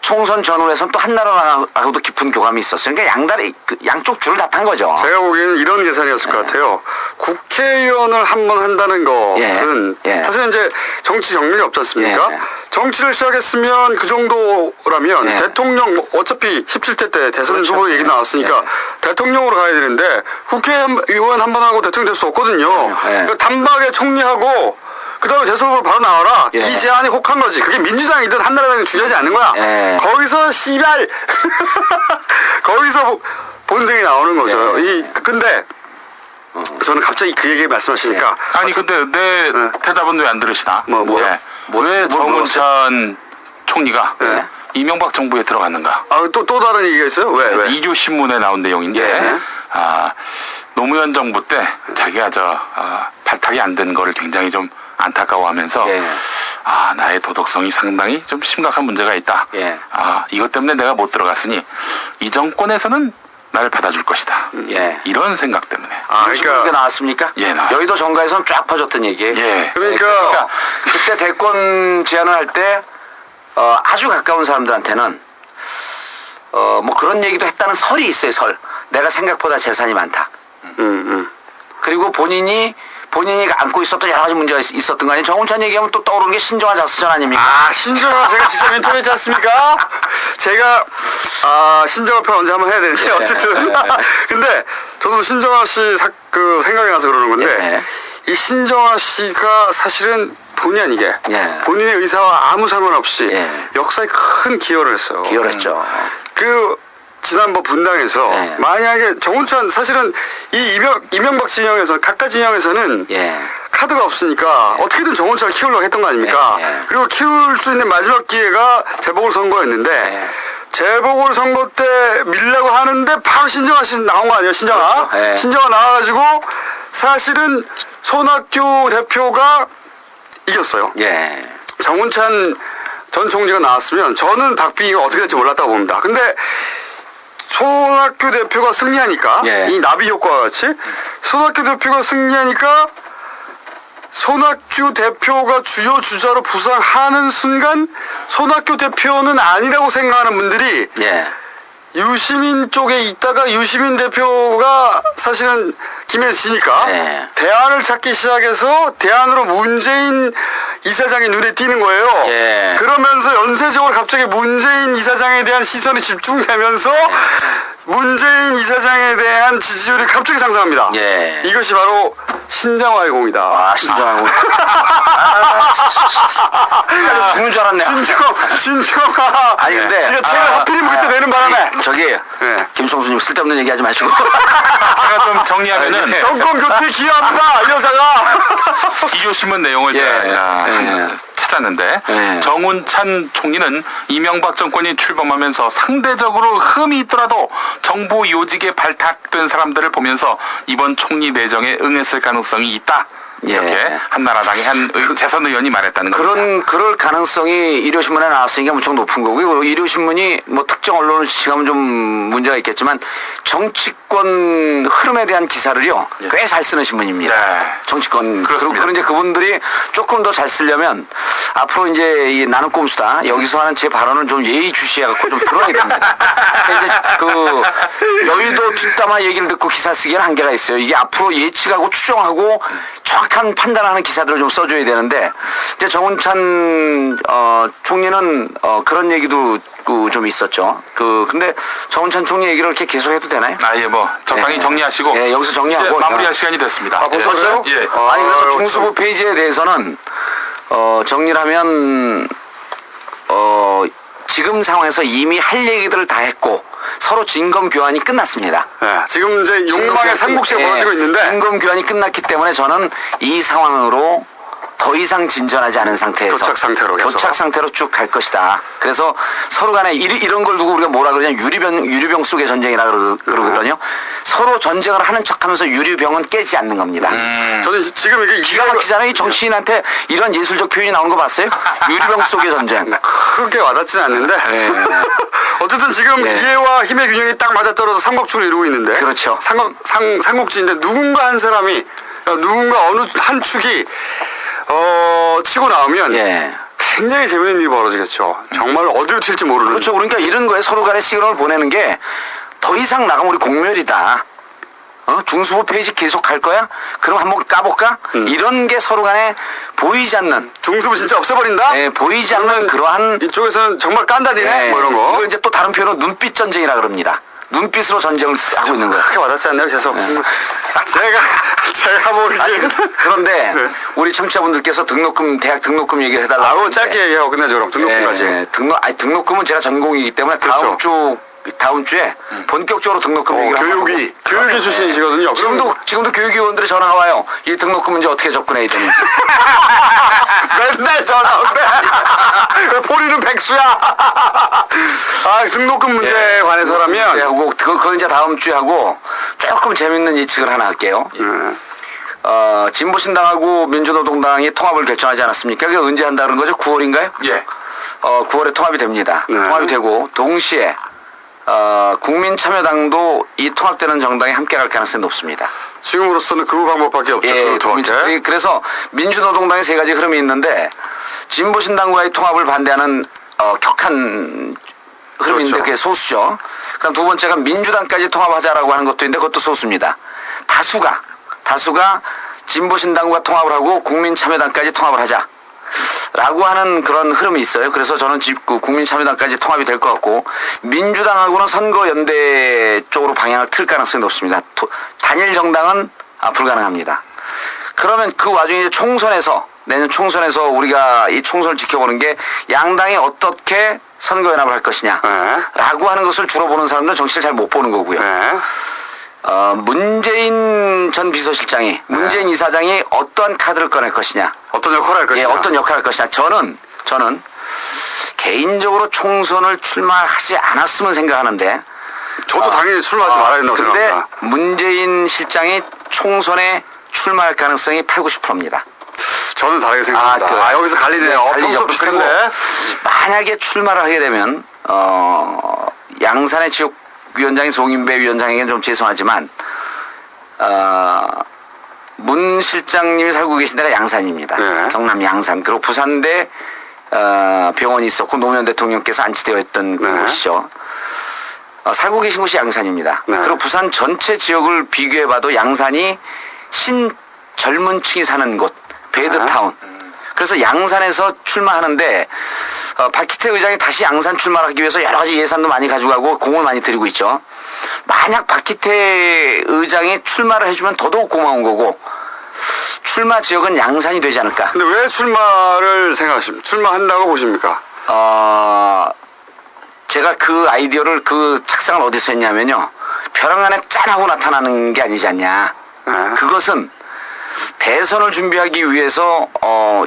총선 전후에서는 또 한나라당하고도 깊은 교감이 있었어요. 그러니까 양쪽 줄을 다 탄 거죠. 제가 보기에는 이런 계산이었을 것 같아요. 국회의원을 한 번 한다는 것은 사실 이제 정치 경력이 없지 않습니까? 정치를 시작했으면 그 정도라면 대통령 어차피 17대 때 대선 그렇죠. 후보 얘기 나왔으니까 대통령으로 가야 되는데 국회의원 한 번 하고 대통령 될 수 없거든요. 그러니까 단박에 총리하고 그다음에 대선 후보로 바로 나와라. 이 제안이 혹한 거지. 그게 민주당이든 한나라당이든 중요하지 않는 거야. 거기서 씨발 거기서 본색이 나오는 거죠. 근데 저는 갑자기 그 얘기 말씀하시니까 아니 근데 내 대답은 왜 안 들으시나? 왜 정운찬 총리가 이명박 정부에 들어갔는가? 또 다른 얘기가 있어요? 왜? 이교 신문에 나온 내용인데 노무현 정부 때 자기가 발탁이 안 된 거를 굉장히 좀 안타까워하면서 나의 도덕성이 상당히 좀 심각한 문제가 있다. 이것 때문에 내가 못 들어갔으니 이 정권에서는 나를 받아줄 것이다. 이런 생각 때문에. 그러니까 나왔습니까? 나왔습니다. 여의도 정가에서는 쫙 퍼졌던 얘기예요. 그러니까 그때 대권 제안을 할 때 아주 가까운 사람들한테는 뭐 그런 얘기도 했다는 설이 있어요. 내가 생각보다 재산이 많다. 그리고 본인이 안고 있었던 여러 가지 문제가 있었던 거 아니에요? 정운찬 얘기하면 또 떠오르는 게 신정아 자수전 아닙니까? 신정아 제가 직접 인터뷰했지 않습니까? 제가 신정아 편 언제 한번 해야 되는데 어쨌든 근데 저도 신정아 씨 그 생각이 나서 그러는 건데 이 신정아 씨가 사실은 본의 아니게 본인의 의사와 아무 상관없이 역사에 큰 기여를 했어요. 기여를 했죠. 지난번 분당에서 만약에 정운찬 사실은 이 이명박 진영에서 각각 진영에서는 카드가 없으니까 어떻게든 정운찬을 키우려고 했던 거 아닙니까? 그리고 키울 수 있는 마지막 기회가 재보궐선거였는데 재보궐선거 때 밀려고 하는데 바로 신정아 씨 나온 거 아니에요? 신정아? 그렇죠. 신정아 나와가지고 사실은 손학규 대표가 이겼어요. 정운찬 전 총재가 나왔으면 저는 박빙이가 어떻게 될지 몰랐다고 봅니다. 근데 손학규 대표가 승리하니까 이 나비 효과와 같이 손학규 대표가 승리하니까 손학규 대표가 주요 주자로 부상하는 순간 손학규 대표는 아니라고 생각하는 분들이 유시민 쪽에 있다가 유시민 대표가 사실은 김해지니까 대안을 찾기 시작해서 대안으로 문재인 이사장이 눈에 띄는 거예요. 예. 그러면서 연쇄적으로 갑자기 문재인 이사장에 대한 시선이 집중되면서 문재인 이사장에 대한 지지율이 갑자기 상승합니다. 예. 이것이 바로 신장화의 공이다. 아, 신정하고. 죽는 줄 알았네. 신장화. 아니, 근데. 제가 책을 하필이면 그때 내는 바람에. 저기, 네. 김성수님 쓸데없는 얘기 하지 마시고. 제가 좀 정리하면은 정권 교체에 기여합니다. 이 여자가. 이조신문 내용을 예. 제가 예. 찾았는데 예. 정운찬 총리는 이명박 정권이 출범하면서 상대적으로 흠이 있더라도 정부 요직에 발탁된 사람들을 보면서 이번 총리 내정에 응했을 가능성이 있다. 이렇게 예. 한나라당의 한 재선 의원이 말했다는 겁니다. 그럴 가능성이 일요신문에 나왔으니까 무척 높은 거고요. 일요신문이 뭐 특정 언론을 지칭하면 좀 문제가 있겠지만 정치권 흐름에 대한 기사를요 꽤 잘 쓰는 신문입니다. 네. 정치권 그렇습니다. 그런 이제 그분들이 조금 더 잘 쓰려면 앞으로 이제 이 나는 꼼수다 여기서 하는 제 발언은 좀 예의주시해갖고 좀 들어야 됩니다. 근데 이제 그 여의도 뒷담화 얘기를 듣고 기사 쓰기에는 한계가 있어요. 이게 앞으로 예측하고 추정하고 정확한 판단하는 기사들을 좀 써줘야 되는데 이제 정운찬 총리는 그런 얘기도 좀 있었죠. 근데 정운찬 총리 얘기를 이렇게 계속해도 되나요? 예, 뭐 적당히 예. 정리하시고 예, 여기서 정리하고 이제 마무리할 시간이 됐습니다. 벌써요? 예. 아니 그래서 중수부 페이지에 대해서는 정리를 하면 지금 상황에서 이미 할 얘기들을 다 했고 서로 진검 교환이 끝났습니다. 네, 지금 이제 욕망의 삼국지가 벌어지고 있는데 진검 교환이 끝났기 때문에 저는 이 상황으로 더 이상 진전하지 않은 상태에서 교착 상태로 쭉 갈 것이다. 그래서 서로 간에 이런 걸 두고 우리가 뭐라 그러냐 유리병 속의 전쟁이라 그러거든요. 서로 전쟁을 하는 척하면서 유리병은 깨지 않는 겁니다. 저는 지금 이게 기가 막히잖아요. 이 정치인한테 이런 예술적 표현이 나온 거 봤어요? 유리병 속의 전쟁. 크게 와닿지는 않는데 어쨌든 지금 예. 이해와 힘의 균형이 딱 맞아떨어져 삼각축을 이루고 있는데 그렇죠. 삼국지인데 누군가 한 사람이 누군가 어느 한 축이 치고 나오면 예. 굉장히 재밌는 일이 벌어지겠죠. 정말 어디로 튈지 모르는. 그렇죠. 그러니까 이런 거에 서로 간에 시그널을 보내는 게 더 이상 나가면 우리 공멸이다. 중수부 페이지 계속 갈 거야? 그럼 한번 까볼까? 이런 게 서로 간에 보이지 않는. 중수부 진짜 없애버린다? 네, 보이지 않는 그러한. 이쪽에서는 정말 깐다니네? 네, 뭐 이런 거. 이걸 이제 또 다른 표현으로 눈빛 전쟁이라 그럽니다. 눈빛으로 전쟁을 하고 있는 거예요. 크게 와닿지 않네요, 계속. 제가 보기에는. 그런데 네. 우리 청취자분들께서 대학 등록금 얘기를 해달라고. 아우, 짧게 얘기하고 끝내죠, 그럼. 등록금까지. 네, 등록금은 제가 전공이기 때문에 그렇죠. 다음 주에 본격적으로 등록금 얘기를 교육위 출신이시거든요. 지금도 교육위원들이 전화가 와요. 이 등록금 문제 어떻게 접근해야 되는지. 맨날 전화 온대. 포리는 백수야. 등록금 문제에 관해서라면. 하고 그건 이제 다음 주에 하고 조금 재밌는 예측을 하나 할게요. 진보신당하고 민주노동당이 통합을 결정하지 않았습니까? 그게 언제 한다는 거죠? 9월인가요? 예. 9월에 통합이 됩니다. 네. 통합이 되고 동시에 국민참여당도 이 통합되는 정당에 함께 갈 가능성이 높습니다. 지금으로서는 그 방법밖에 없죠. 그래서 민주노동당의 세 가지 흐름이 있는데 진보신당과의 통합을 반대하는 격한 흐름인데 그렇죠. 그게 소수죠. 그다음 두 번째가 민주당까지 통합하자라고 하는 것도 있는데 그것도 소수입니다. 다수가 진보신당과 통합을 하고 국민참여당까지 통합을 하자. 라고 하는 그런 흐름이 있어요. 그래서 저는 국민참여당까지 통합이 될 것 같고 민주당하고는 선거연대 쪽으로 방향을 틀 가능성이 높습니다. 단일 정당은 불가능합니다. 그러면 그 와중에 내년 총선에서 우리가 이 총선을 지켜보는 게 양당이 어떻게 선거연합을 할 것이냐 라고 하는 것을 주로 보는 사람들은 정치를 잘 못 보는 거고요. 문재인 전 비서실장이 문재인 이사장이 어떠한 카드를 꺼낼 것이냐 어떤 역할을 할 것이냐 어떤 역할을 할 것이냐 저는 개인적으로 총선을 출마하지 않았으면 생각하는데 저도 당연히 출마하지 말아야 된다고 생각합니다. 근데 문재인 실장이 총선에 출마할 가능성이 80-90%입니다. 저는 다르게 생각합니다. 여기서 갈리네요. 평소 비슷한데 만약에 출마를 하게 되면 양산의 지역 위원장이 송인배 위원장에게는 좀 죄송하지만 문 실장님이 살고 계신 데가 양산입니다. 네. 경남 양산. 그리고 부산대 병원이 있었고 노무현 대통령께서 안치되어 있던 곳이죠. 살고 계신 곳이 양산입니다. 네. 그리고 부산 전체 지역을 비교해봐도 양산이 젊은 층이 사는 곳, 베드타운. 그래서 양산에서 출마하는데 박희태 의장이 다시 양산 출마를 하기 위해서 여러 가지 예산도 많이 가져가고 공을 많이 들이고 있죠. 만약 박희태 의장이 출마를 해주면 더더욱 고마운 거고 출마 지역은 양산이 되지 않을까. 근데 왜 출마를 생각하십니까? 출마한다고 보십니까? 제가 그 아이디어를 그 착상을 어디서 했냐면요. 벼랑 안에 짠하고 나타나는 게 아니지 않냐. 그것은 대선을 준비하기 위해서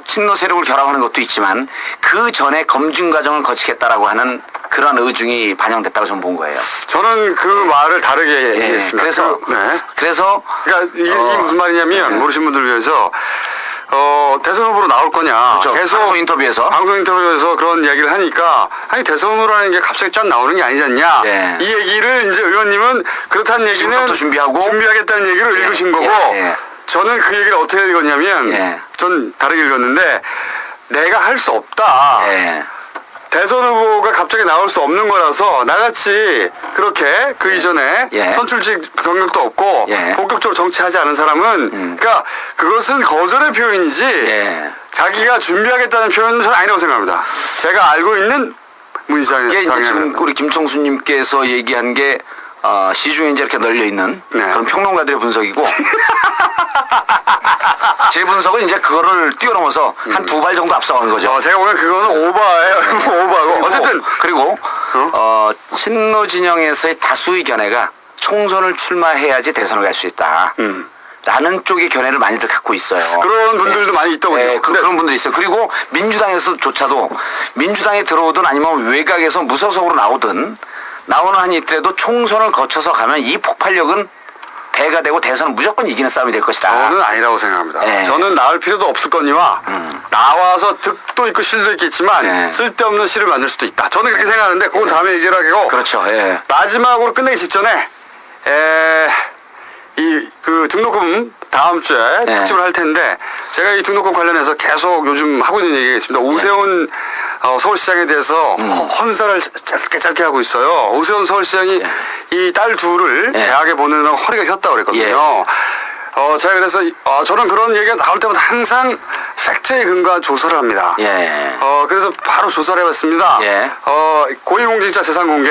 친노 세력을 결합하는 것도 있지만 그 전에 검증 과정을 거치겠다라고 하는 그런 의중이 반영됐다고 저는 본 거예요. 저는 그 말을 다르게 얘기했습니다. 그래서 그러니까 이게 무슨 말이냐면 모르시는 분들을 위해서 대선 후보로 나올 거냐. 그렇죠. 계속 방송 인터뷰에서 그런 이야기를 하니까 아니 대선 후보라는 게 갑자기 짠 나오는 게 아니지 않냐. 예. 이 얘기를 이제 의원님은 그렇다는 얘기는 지금부터 준비하겠다는 얘기를 읽으신 거고 저는 그 얘기를 어떻게 읽었냐면 전 다르게 읽었는데 내가 할 수 없다. 대선 후보가 갑자기 나올 수 없는 거라서 나같이 그렇게 그 이전에 선출직 경력도 없고 본격적으로 정치하지 않은 사람은 그러니까 그것은 거절의 표현이지 자기가 준비하겠다는 표현은 저는 아니라고 생각합니다. 제가 알고 있는 문희상 이게 이제 지금 우리 김청수님께서 얘기한 게 시중에 이제 이렇게 널려 있는 그런 평론가들의 분석이고 제 분석은 이제 그거를 뛰어넘어서 한 두 발 정도 앞서가는 거죠. 제가 보면 그거는 오버예요. 오버하고 어쨌든 그리고 친노 진영에서의 다수의 견해가 총선을 출마해야지 대선을 갈 수 있다. 라는 쪽의 견해를 많이들 갖고 있어요. 그런 분들도 많이 있더군요. 그런 분들이 있어요. 그리고 민주당에서조차도 민주당에 들어오든 아니면 외곽에서 무소속으로 나오는 한이 있더라도 총선을 거쳐서 가면 이 폭발력은 배가 되고 대선은 무조건 이기는 싸움이 될 것이다. 저는 아니라고 생각합니다. 저는 나올 필요도 없을 거니와 나와서 득도 있고 실도 있겠지만 쓸데없는 실을 만들 수도 있다. 저는 그렇게 생각하는데 그건 다음에 얘기를 하고 그렇죠. 마지막으로 끝내기 직전에 그 등록금 다음 주에 특집을 할 텐데 제가 이 등록금 관련해서 계속 요즘 하고 있는 얘기가 있습니다. 오세훈 서울시장에 대해서 헌사를 짧게 하고 있어요. 오세훈 서울시장이 이 딸 둘을 대학에 보내느라고 허리가 휘었다고 그랬거든요. 제가 그래서 저는 그런 얘기가 나올 때마다 항상 팩트에 근거한 조사를 합니다. 그래서 바로 조사를 해봤습니다. 고위공직자 재산 공개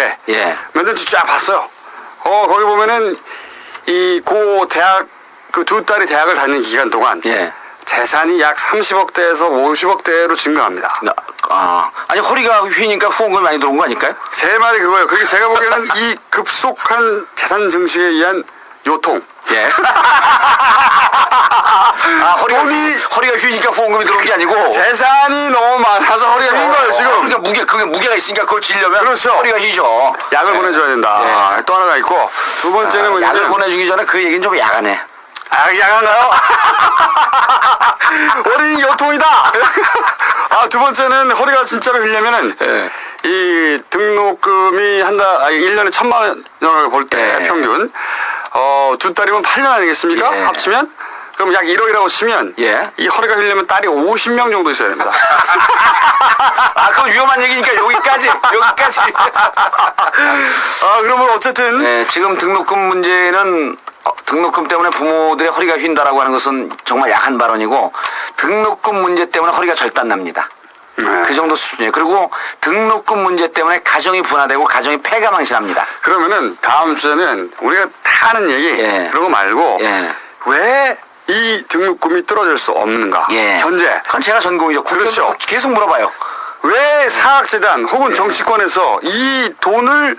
몇 년째 쫙 봤어요. 거기 보면은 이 고 대학 그 두 딸이 대학을 다니는 기간 동안 재산이 약 30억대에서 50억대로 증가합니다. 아니 허리가 휘니까 후원금이 많이 들어온 거 아닐까요? 제 말이 그거예요. 그게 제가 보기에는 이 급속한 재산 증식에 의한 요통. 허리가 휘니까 후원금이 들어온 게 아니고 재산이 너무 많아서 허리가 휜 거예요 지금. 그러니까 그게 무게가 있으니까 그걸 지려면 그렇죠. 허리가 휘죠. 약을 보내줘야 된다. 또 하나가 있고 두 번째는 뭐냐면 약을 보내주기 전에 그 얘기는 좀 야하네. 야간가요? 어린이 요통이다. 두 번째는 허리가 진짜로 휘려면은 이 등록금이 1년에 1,000만 원을 벌 때 평균 두 딸이면 8년 아니겠습니까? 합치면 그럼 약 1억이라고 치면 이 허리가 휘려면 딸이 50명 정도 있어야 됩니다. 그건 위험한 얘기니까 여기까지. 그러면 어쨌든 지금 등록금 문제는 등록금 때문에 부모들의 허리가 휜다라고 하는 것은 정말 약한 발언이고 등록금 문제 때문에 허리가 절단납니다. 그 정도 수준이에요. 그리고 등록금 문제 때문에 가정이 분화되고 가정이 패가망신합니다. 그러면은 다음 주에는 우리가 다 하는 얘기 그런 거 말고 왜 이 등록금이 떨어질 수 없는가? 현재. 그건 제가 전공이죠. 그렇죠. 계속 물어봐요. 왜 사학재단 혹은 정치권에서 이 돈을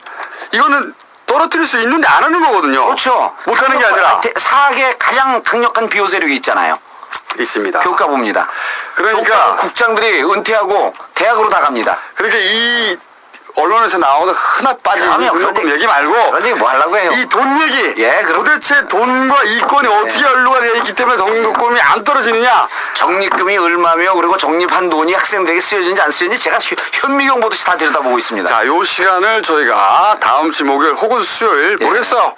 이거는 떨어뜨릴 수 있는데 안 하는 거거든요. 그렇죠. 못하는 게 아니라. 사학의 가장 강력한 비호 세력이 있잖아요. 있습니다. 교과부입니다. 그러니까 국장들이 은퇴하고 대학으로 다 갑니다. 그러니까 이 언론에서 나오는 흔한 빠진 등록금 얘기 말고 그런 얘기 뭐 하려고 해요? 이 돈 얘기 도대체 돈과 이권이 어떻게 연루가 되어 있기 때문에 등록금이 안 떨어지느냐. 적립금이 얼마며 그리고 적립한 돈이 학생들에게 쓰여지는지 안 쓰여지는지 제가 현미경 보듯이 다 들여다보고 있습니다. 자, 요 시간을 저희가 다음 주 목요일 혹은 수요일 모르겠어요.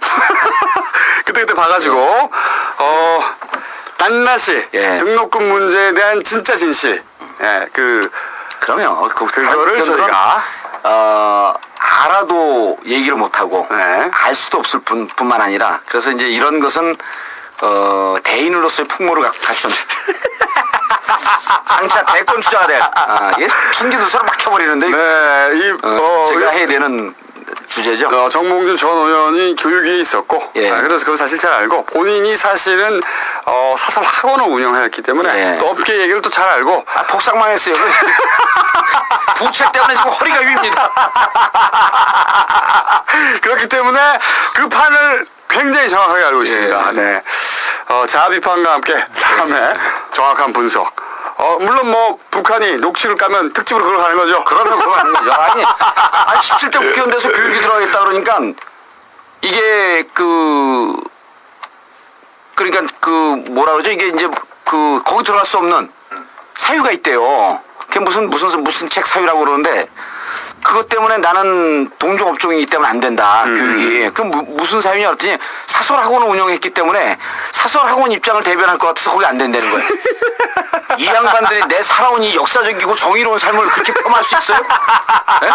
그때 봐가지고 낱낱이 등록금 문제에 대한 진짜 진실 그러면 그거를 저희가 알아도 얘기를 못하고 알 수도 없을 뿐만 아니라 그래서 이제 이런 것은 대인으로서의 풍모를 갖춘 장차 대권 주자가 될. 이게 천기두서로 막혀버리는데. 네, 제가 해야 되는 주제죠. 정몽준 전 의원이 교육위에 있었고, 예. 그래서 그걸 사실 잘 알고, 본인이 사실은 사설 학원을 운영했기 때문에 예. 또 업계 얘기를 또 잘 알고, 폭삭만 했어요. 부채 때문에 지금 허리가 휘입니다. 그렇기 때문에 그 판을 굉장히 정확하게 알고 있습니다. 예. 네. 자아 비판과 함께 다음에 정확한 분석. 물론 뭐 북한이 녹취를 까면 특집으로 그걸 가는 거죠. 그러면 그거 하는 거죠. 아니 17대 국회의원 돼서 교육이 들어가겠다 그러니까 이게 그러니까 뭐라 그러죠? 이게 이제 거기 들어갈 수 없는 사유가 있대요. 그게 무슨 책 사유라고 그러는데 그것 때문에 나는 동종업종이기 때문에 안 된다. 교육이. 그럼 무슨 사유냐 그랬더니 사설학원을 운영했기 때문에 사설학원 입장을 대변할 것 같아서 거기 안 된다는 거예요. 이 양반들이 내 살아온 이 역사적이고 정의로운 삶을 그렇게 폄하할 수 있어요? 네?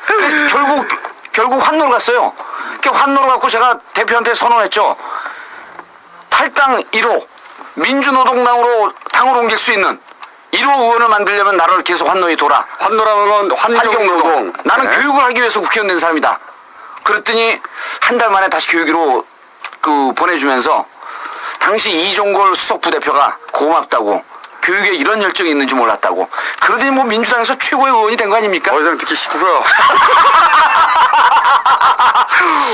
그래서 결국 환노를 갔어요. 환노를 갖고 제가 대표한테 선언했죠. 탈당 1호 민주노동당으로 당을 옮길 수 있는 1호 의원을 만들려면 나라를 계속 환노에 돌아. 환노라는 건 환경노동. 나는 네. 교육을 하기 위해서 국회의원 된 사람이다. 그랬더니 한 달 만에 다시 교육위로 보내주면서 당시 이종걸 수석부대표가 고맙다고 교육에 이런 열정이 있는지 몰랐다고. 그러더니 뭐 민주당에서 최고의 의원이 된 거 아닙니까? 더 이상 듣기 싫고요.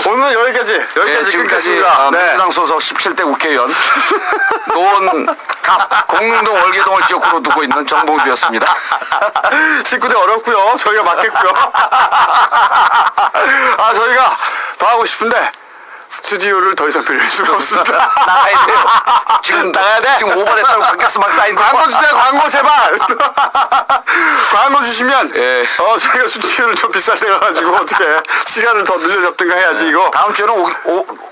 오늘은 여기까지 지금까지 끊겠습니다. 민주당 소속 17대 국회의원 노원갑 공릉동 월계동을 지역구로 두고 있는 정봉주였습니다. 19대 어렵고요. 저희가 맞겠고요. 저희가 더 하고 싶은데 스튜디오를 더 이상 빌릴 수가 없습니다. 나가야 돼요. 지금 나가야 돼. 지금 오버됐다고 밖에서 막 사인. 광고 주세요. 광고 제발. 광고 주시면 예. 저희가 스튜디오를 좀 비싼 데 가가지고 어떻게 시간을 더 늘려잡든가 해야지 이거. 다음 주에는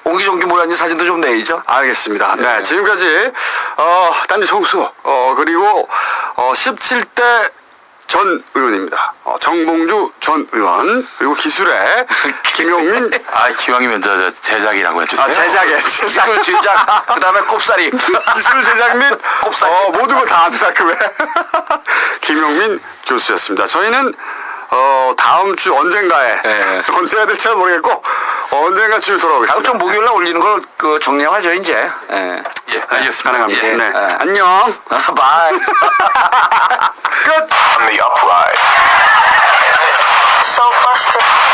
옹기종기 모였는지 사진도 좀 내야죠. 알겠습니다. 네, 지금까지 딴지 총수 그리고 17대 전 의원입니다. 정봉주 전 의원 그리고 기술의 김용민. 기왕이면 저 제작이라고 해주세요. 기술 제작. 그다음에 꼽사리. 기술 제작 및 꼽사리. 모든 거 다 합니다. 그 외. 김용민 교수였습니다. 저희는 다음 주 언젠가에 언제 해야 될지 잘 모르겠고 언젠가 주 돌아오겠습니다. 다음 주 목요일날 올리는 걸 정리하죠 이제. 예, 알겠습니다. 가능합니다. 예. 네. 안녕. 바이. 끝. On the upright. So frustrated.